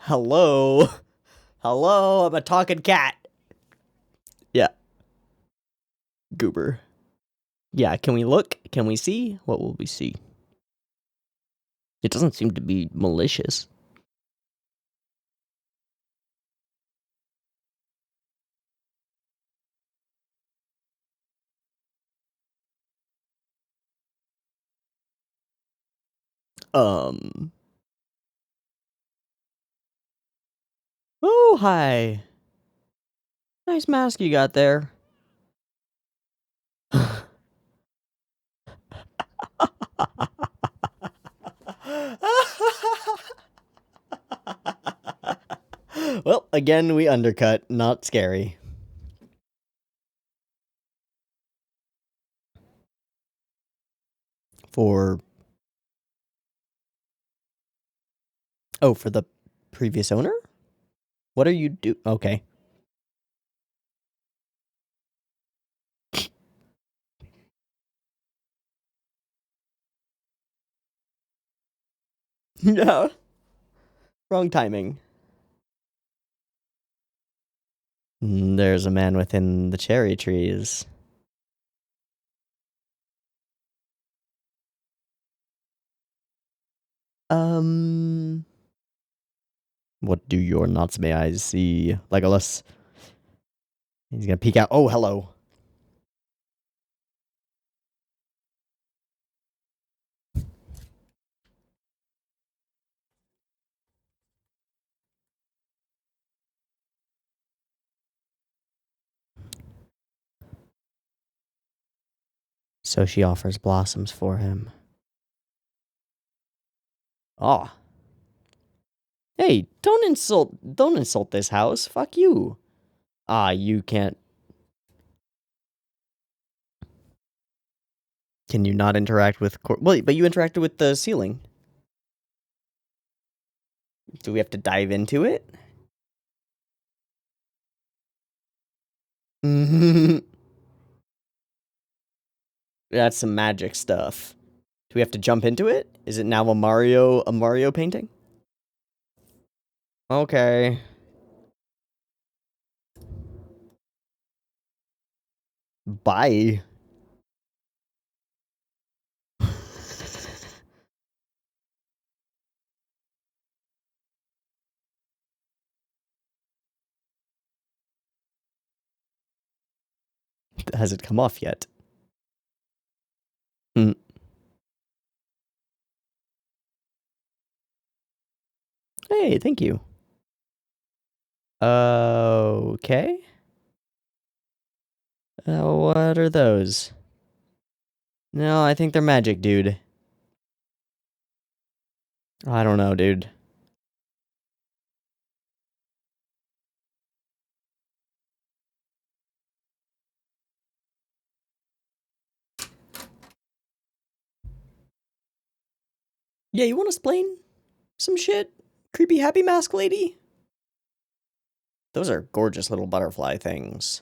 Hello? Hello? I'm a talking cat. Yeah. Goober. Yeah, can we look? Can we see? What will we see? It doesn't seem to be malicious. Oh, hi. Nice mask you got there. Well, again, we undercut. Not scary. For... Oh, for the previous owner? What are you do... Okay. No. Wrong timing. There's a man within the cherry trees. What do your Natsume eyes see, Legolas? He's gonna peek out. Oh, hello. So she offers blossoms for him. Oh. Hey, don't insult this house. Fuck you. Ah, you can't. Can you not interact with well, but you interacted with the ceiling. Do we have to dive into it? That's some magic stuff. Do we have to jump into it? Is it now a Mario painting? Okay. Bye. Has it come off yet? Hmm. Hey, thank you. Okay. What are those? No, I think they're magic, dude. I don't know, dude. Yeah, you want to explain some shit? Creepy happy mask lady? Those are gorgeous little butterfly things.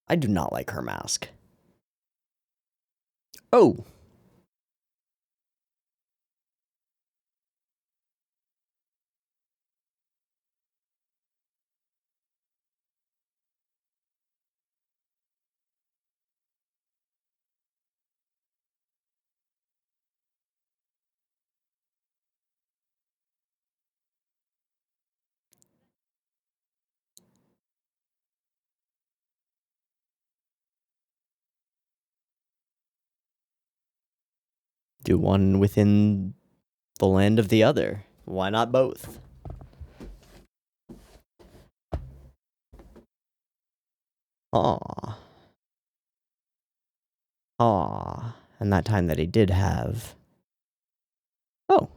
I do not like her mask. Oh. Do one within the land of the other. Why not both? Aw. Aw. And that time that he did have. Oh.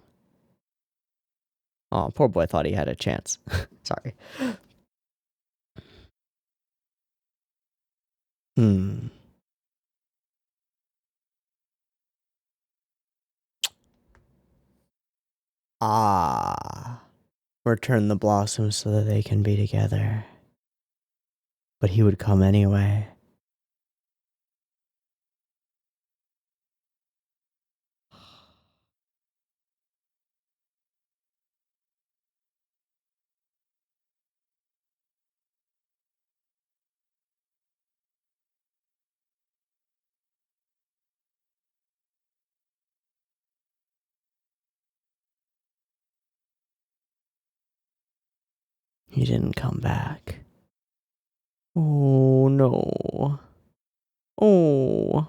Aw, poor boy thought he had a chance. Sorry. Hmm. Ah. Return the blossoms so that they can be together. But he would come anyway. He didn't come back. Oh no. Oh.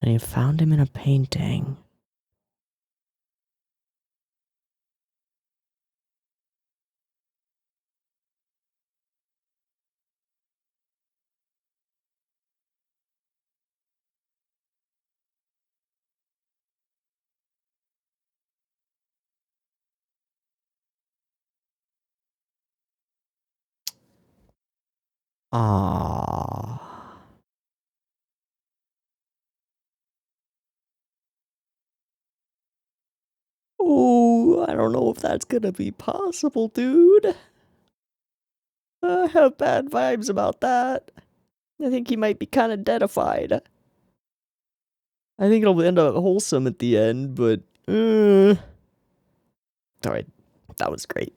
And he found him in a painting. Ah. Oh, I don't know if that's gonna be possible, dude. I have bad vibes about that. I think he might be kind of deadified. I think it'll end up wholesome at the end, but... Alright, that was great.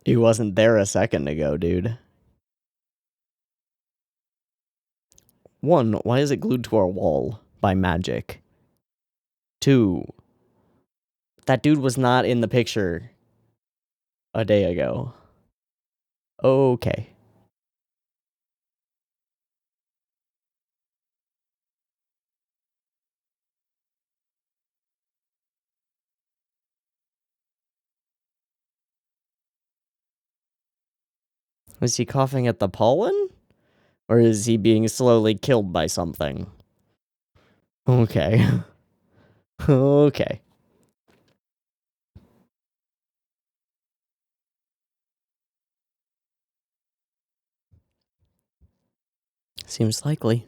He wasn't there a second ago, dude. 1, why is it glued to our wall by magic? 2, that dude was not in the picture a day ago. Okay. Was he coughing at the pollen? Or is he being slowly killed by something? Okay. Okay. Seems likely.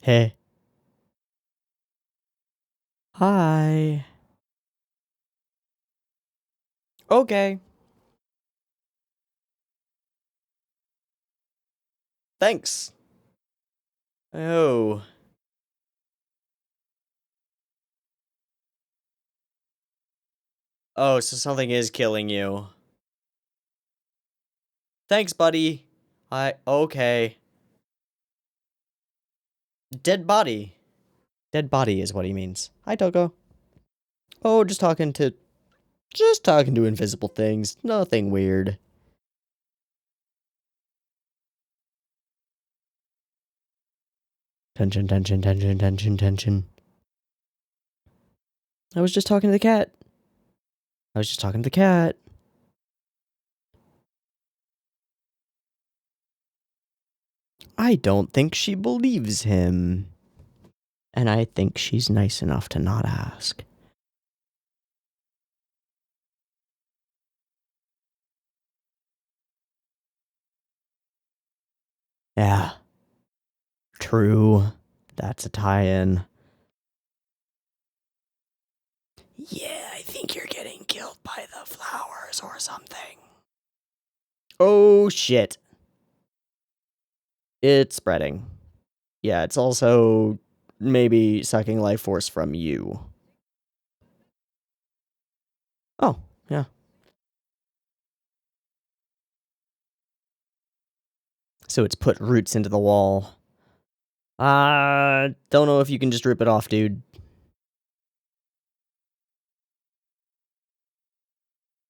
Hey. Hi. Okay. Thanks. Oh. Oh, so something is killing you. Thanks, buddy. Okay. Dead body. Dead body is what he means. Hi, Toko. Oh, just talking to invisible things. Nothing weird. Tension, tension, tension, tension, tension. I was just talking to the cat. I don't think she believes him. And I think she's nice enough to not ask. Yeah. True. That's a tie-in. Yeah, I think you're getting killed by the flowers or something. Oh, shit. It's spreading. Yeah, it's also maybe sucking life force from you. Oh, yeah. So it's put roots into the wall. Don't know if you can just rip it off, dude.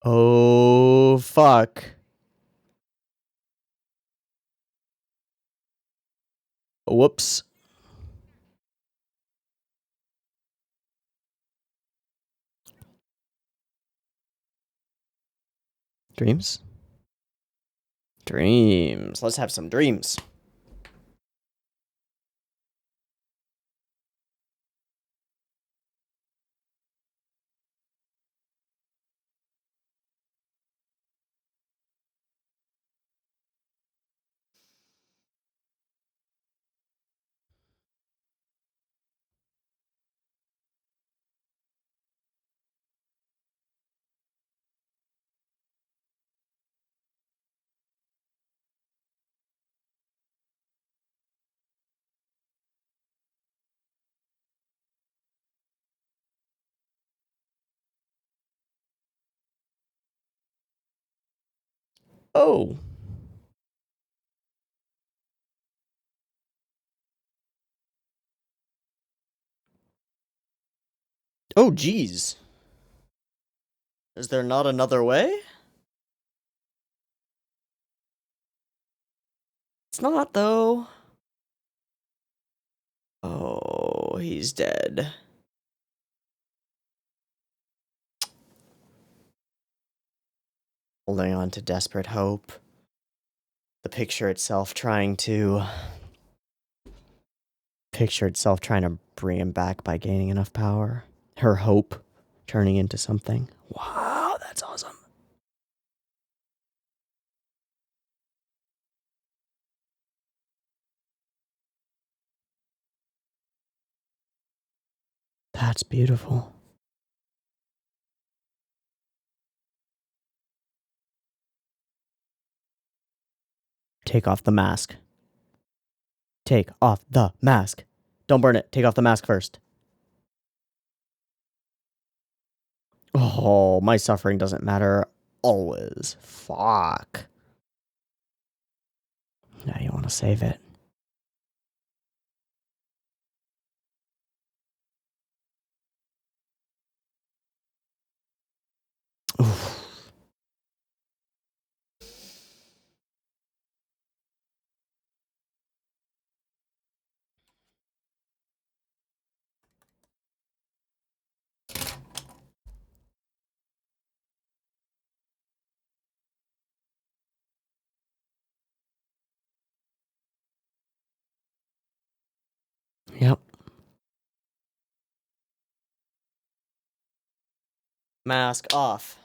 Oh, fuck. Whoops. Dreams? Dreams. Let's have some dreams. Oh. Oh, geez. Is there not another way? It's not, though. Oh, he's dead. Holding on to desperate hope. The picture itself trying to bring him back by gaining enough power. Her hope turning into something. Wow, that's awesome. That's beautiful. Take off the mask. Take off the mask. Don't burn it. Take off the mask first. Oh, my suffering doesn't matter always. Fuck. Now you want to save it. Oof. Yep. Mask off.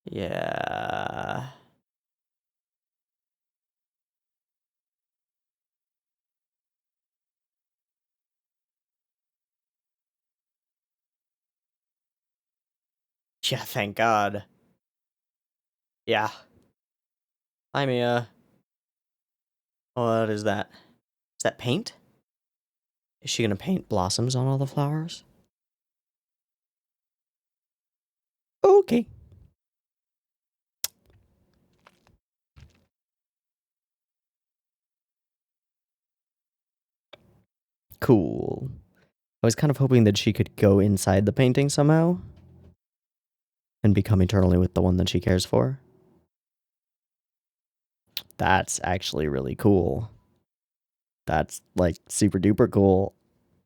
Yeah. Yeah, thank God. Yeah. Hi, Mia. What is that? Is that paint? Is she gonna paint blossoms on all the flowers? Okay. Cool. I was kind of hoping that she could go inside the painting somehow and become eternally with the one that she cares for. That's actually really cool. That's like super duper cool.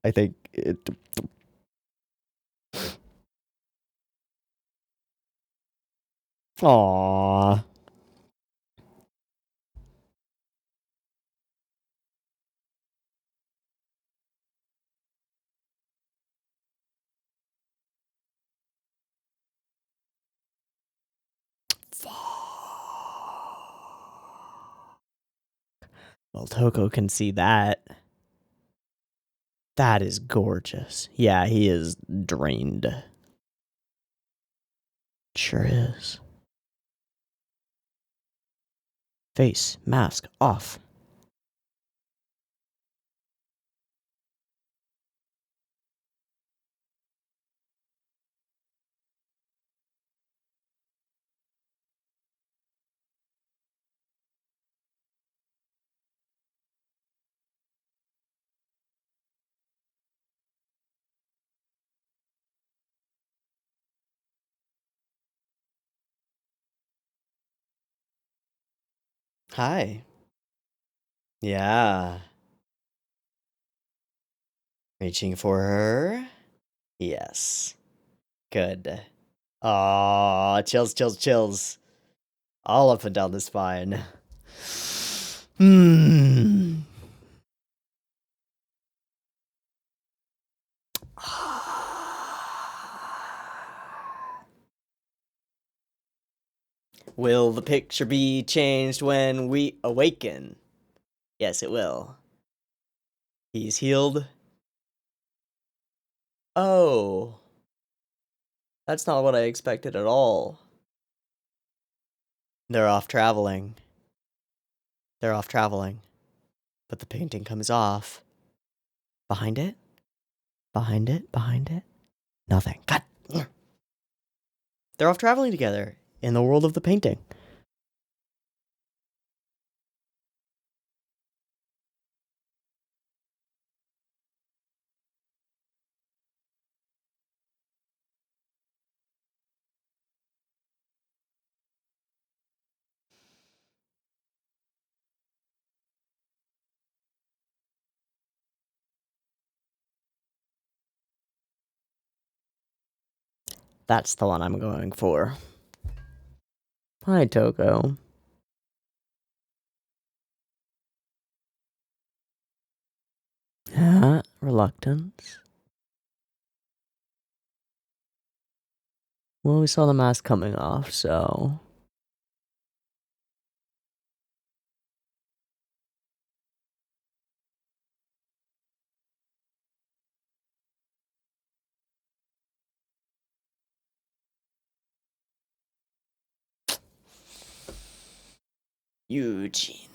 I think it. Aww. Well, Toko can see that. That is gorgeous. Yeah, he is drained. Sure is. Face, mask, off. Hi. Yeah. Reaching for her. Yes. Good. Aw, chills, chills, chills. All up and down the spine. Hmm. Will the picture be changed when we awaken? Yes, it will. He's healed. Oh. That's not what I expected at all. They're off traveling. They're off traveling. But the painting comes off. Behind it? Behind it? Behind it? Nothing. Cut! They're off traveling together in the world of the painting. That's the one I'm going for. Hi, Toko. Reluctance. Well, we saw the mask coming off, so... Yujin.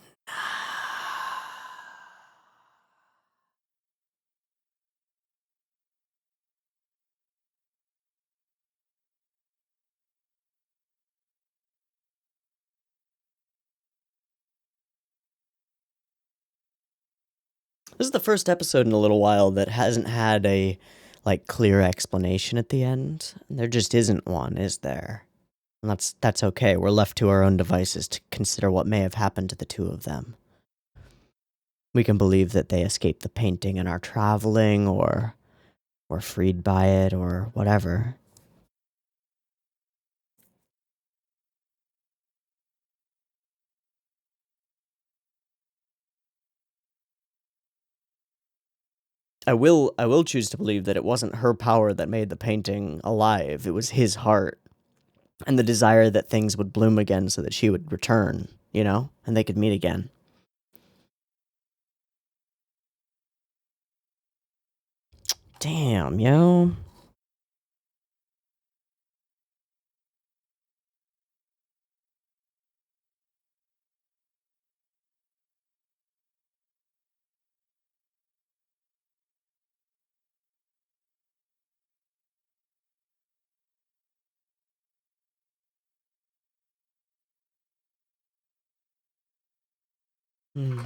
This is the first episode in a little while that hasn't had a, like, clear explanation at the end. There just isn't one, is there? And that's okay. We're left to our own devices to consider what may have happened to the two of them. We can believe that they escaped the painting and are traveling, or were freed by it, or whatever. I will choose to believe that it wasn't her power that made the painting alive. It was his heart and the desire that things would bloom again so that she would return, you know, and they could meet again. Damn, yo. Hmm.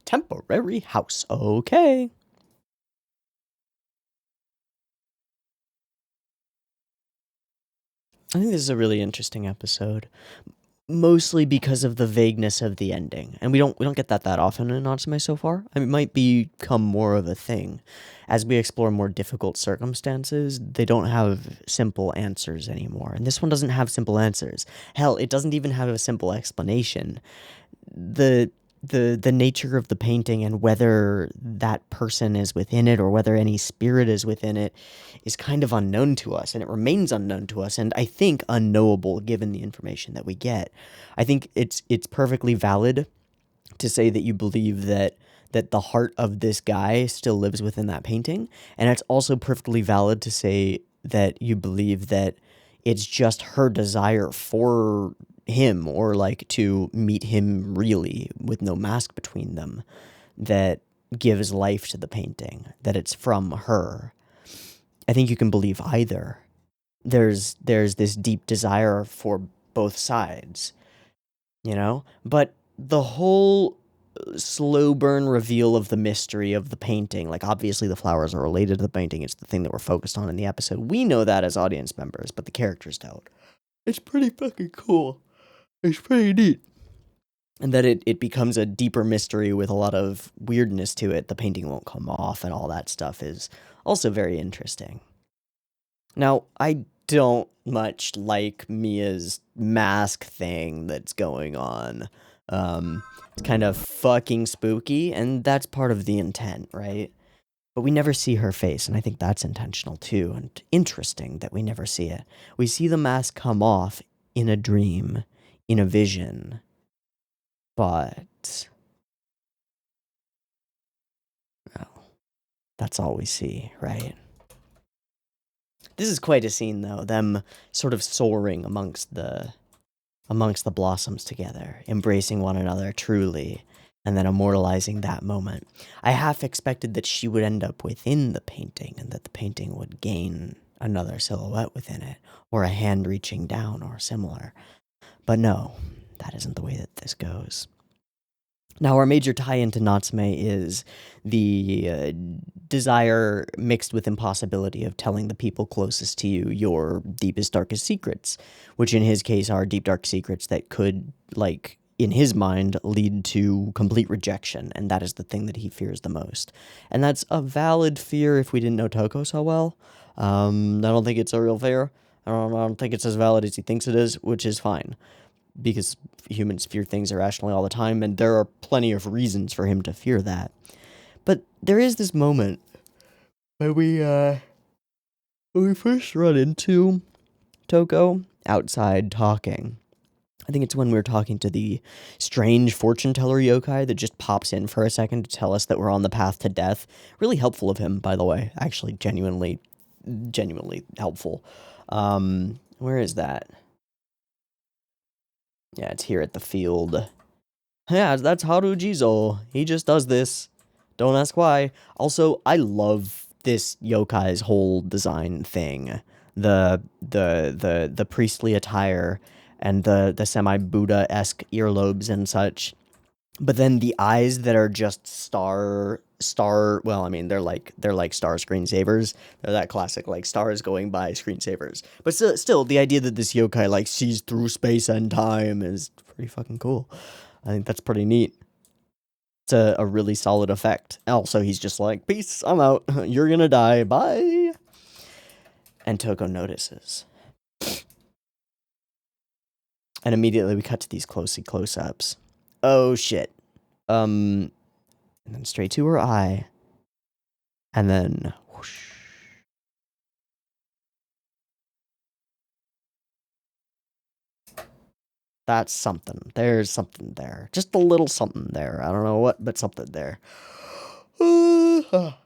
Temporary house. Okay. I think this is a really interesting episode, mostly because of the vagueness of the ending, and we don't get that often in Natsume so far. I mean, it might become more of a thing as we explore more difficult circumstances. They don't have simple answers anymore, and this one doesn't have simple answers. Hell, it doesn't even have a simple explanation. The nature of the painting and whether that person is within it or whether any spirit is within it is kind of unknown to us, and it remains unknown to us, and I think unknowable given the information that we get. I think it's perfectly valid to say that you believe that the heart of this guy still lives within that painting, and it's also perfectly valid to say that you believe that it's just her desire for him, or like to meet him really with no mask between them, that gives life to the painting, that it's from her. I think you can believe either. There's this deep desire for both sides, you know? But the whole slow burn reveal of the mystery of the painting, like, obviously the flowers are related to the painting, it's the thing that we're focused on in the episode. We know that as audience members, but the characters don't. It's pretty fucking cool. It's pretty neat. And that it becomes a deeper mystery with a lot of weirdness to it. The painting won't come off and all that stuff is also very interesting. Now, I don't much like Mia's mask thing that's going on. It's kind of fucking spooky, and that's part of the intent, right? But we never see her face, and I think that's intentional too, and interesting that we never see it. We see the mask come off in a dream, in a vision, but well, that's all we see, right? This is quite a scene, though, them sort of soaring amongst the blossoms together, embracing one another truly, and then immortalizing that moment. I half expected that she would end up within the painting, and that the painting would gain another silhouette within it, or a hand reaching down, or similar. But no, that isn't the way that this goes. Now, our major tie-in to Natsume is the desire mixed with impossibility of telling the people closest to you your deepest, darkest secrets, which in his case are deep, dark secrets that could, like, in his mind, lead to complete rejection, and that is the thing that he fears the most. And that's a valid fear if we didn't know Toko so well. I don't think it's a real fear. I don't think it's as valid as he thinks it is, which is fine, because humans fear things irrationally all the time, and there are plenty of reasons for him to fear that. But there is this moment when we first run into Toko outside talking. I think it's when we're talking to the strange fortune teller yokai that just pops in for a second to tell us that we're on the path to death. Really helpful of him, by the way. Actually, genuinely helpful. Where is that? Yeah, it's here at the field. Yeah, that's Haru Jizo. He just does this. Don't ask why. Also, I love this yokai's whole design thing. The priestly attire and the semi-Buddha-esque earlobes and such. But then the eyes that are just star, well, I mean, they're like star screensavers. They're that classic, like, stars going by screensavers. But still, the idea that this yokai, like, sees through space and time is pretty fucking cool. I think that's pretty neat. It's a really solid effect. Also, he's just like, peace, I'm out. You're gonna die, bye. And Toko notices. And immediately we cut to these close-ups. Oh, shit. And then straight to her eye. And then whoosh. That's something. There's something there. Just a little something there. I don't know what, but something there. Now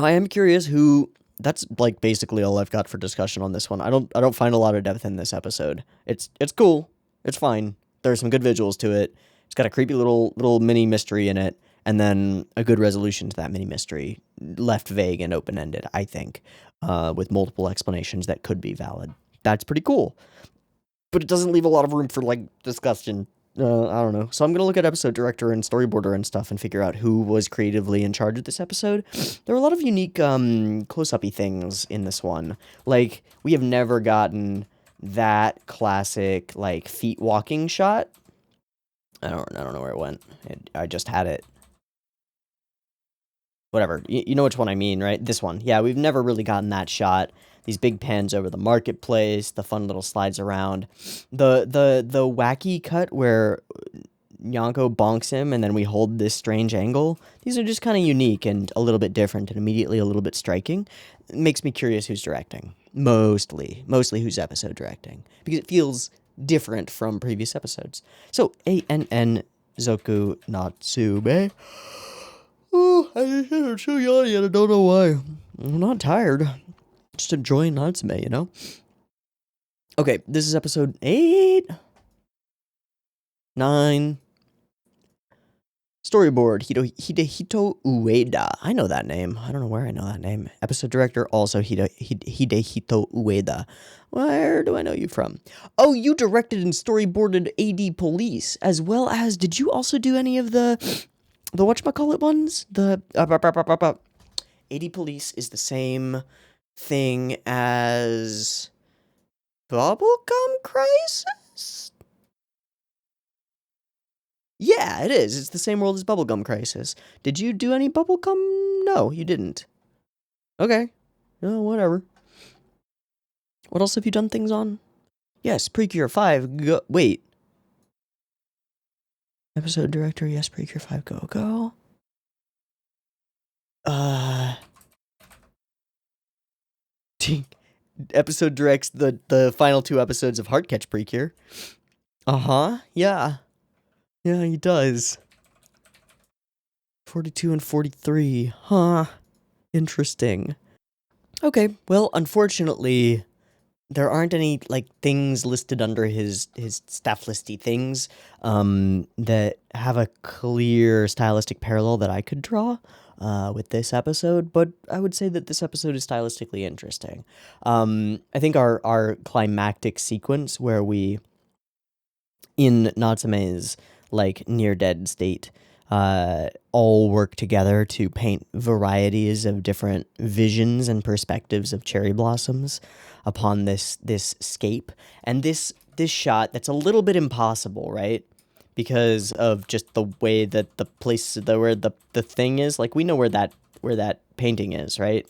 I am curious who. That's like basically all I've got for discussion on this one. I don't find a lot of depth in this episode. It's cool. It's fine. There's some good visuals to it. It's got a creepy little mini mystery in it, and then a good resolution to that mini mystery, left vague and open ended. I think, with multiple explanations that could be valid. That's pretty cool. But it doesn't leave a lot of room for, like, discussion. I don't know. So I'm going to look at episode director and storyboarder and stuff and figure out who was creatively in charge of this episode. There are a lot of unique close-up-y things in this one. Like, we have never gotten that classic, like, feet walking shot. I don't know where it went. I just had it. Whatever. You know which one I mean, right? This one. Yeah, we've never really gotten that shot. These big pans over the marketplace, the fun little slides around, the wacky cut where Nyanko bonks him and then we hold this strange angle. These are just kind of unique and a little bit different and immediately a little bit striking. It makes me curious who's directing. Mostly who's episode directing, because it feels different from previous episodes. So ANN Zoku Natsume. Oh, I'm so yawny and I don't know why. I'm not tired. Just enjoying Natsume, you know? Okay, this is episode 8? 9. Storyboard, Hidehito Ueda. I know that name. I don't know where I know that name. Episode director, also Hidehito Ueda. Where do I know you from? Oh, you directed and storyboarded AD Police, as well as, did you also do any of the whatchamacallit ones? The, AD Police is the same thing as Bubblegum Crisis? Yeah, it is. It's the same world as Bubblegum Crisis. Did you do any Bubblegum? No, you didn't. Okay. Oh, whatever. What else have you done things on? Yes, Precure 5. Go. Wait. Episode director, yes, Precure 5. Go. Episode directs the final 2 episodes of Heartcatch Precure. Uh-huh. Yeah. Yeah, he does. 42 and 43. Huh. Interesting. Okay, well, unfortunately, there aren't any, like, things listed under his staff listy things that have a clear stylistic parallel that I could draw with this episode, but I would say that this episode is stylistically interesting. I think our climactic sequence where we, in Natsume's, like, near-dead state, all work together to paint varieties of different visions and perspectives of cherry blossoms upon this scape. And this shot that's a little bit impossible, right? Because of just the way that the place where the thing is. Like, we know where that painting is, right?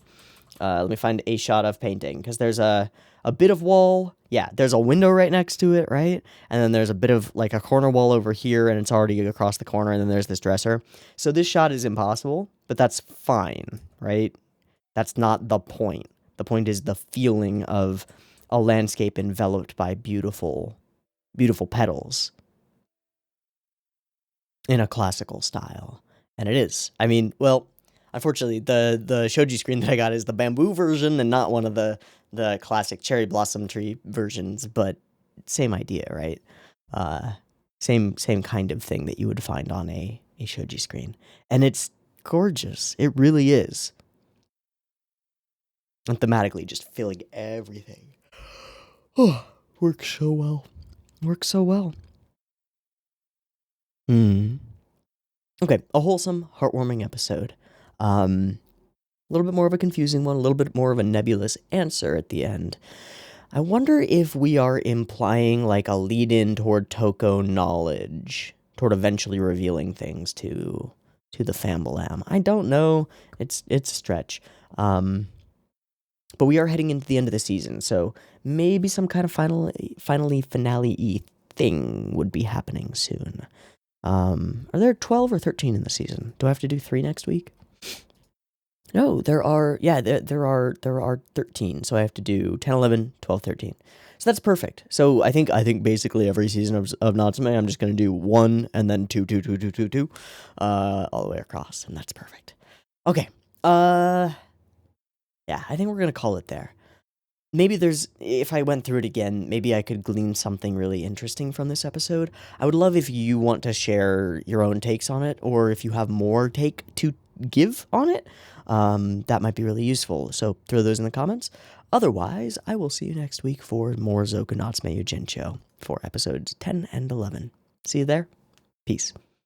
Let me find a shot of painting, because there's a bit of wall. Yeah, there's a window right next to it, right? And then there's a bit of, like, a corner wall over here, and it's already across the corner, and then there's this dresser. So this shot is impossible, but that's fine, right? That's not the point. The point is the feeling of a landscape enveloped by beautiful, beautiful petals in a classical style. And it is. I mean, well, unfortunately, the shoji screen that I got is the bamboo version and not one of the classic cherry blossom tree versions, but same idea, right? Same kind of thing that you would find on a shoji screen. And it's gorgeous. It really is. And thematically just filling everything. Oh, works so well. Works so well. Hmm. Okay, a wholesome, heartwarming episode. A little bit more of a confusing one, a little bit more of a nebulous answer at the end. I wonder if we are implying like a lead-in toward Toko knowledge, toward eventually revealing things to the Fambalam. I don't know. It's a stretch. But we are heading into the end of the season, so maybe some kind of finale-y thing would be happening soon. Are there 12 or 13 in the season? Do I have to do 3 next week? No, there are 13, so I have to do 10, 11, 12, 13. So that's perfect. So I think basically every season of Natsume, I'm just going to do 1 and then 2, 2, 2, 2, 2, 2, all the way across, and that's perfect. Okay, yeah, I think we're going to call it there. Maybe if I went through it again, maybe I could glean something really interesting from this episode. I would love if you want to share your own takes on it, or if you have more take to give on it. That might be really useful, so throw those in the comments. Otherwise, I will see you next week for more Zoku Natsume Yuujinchou for episodes 10 and 11. See you there. Peace.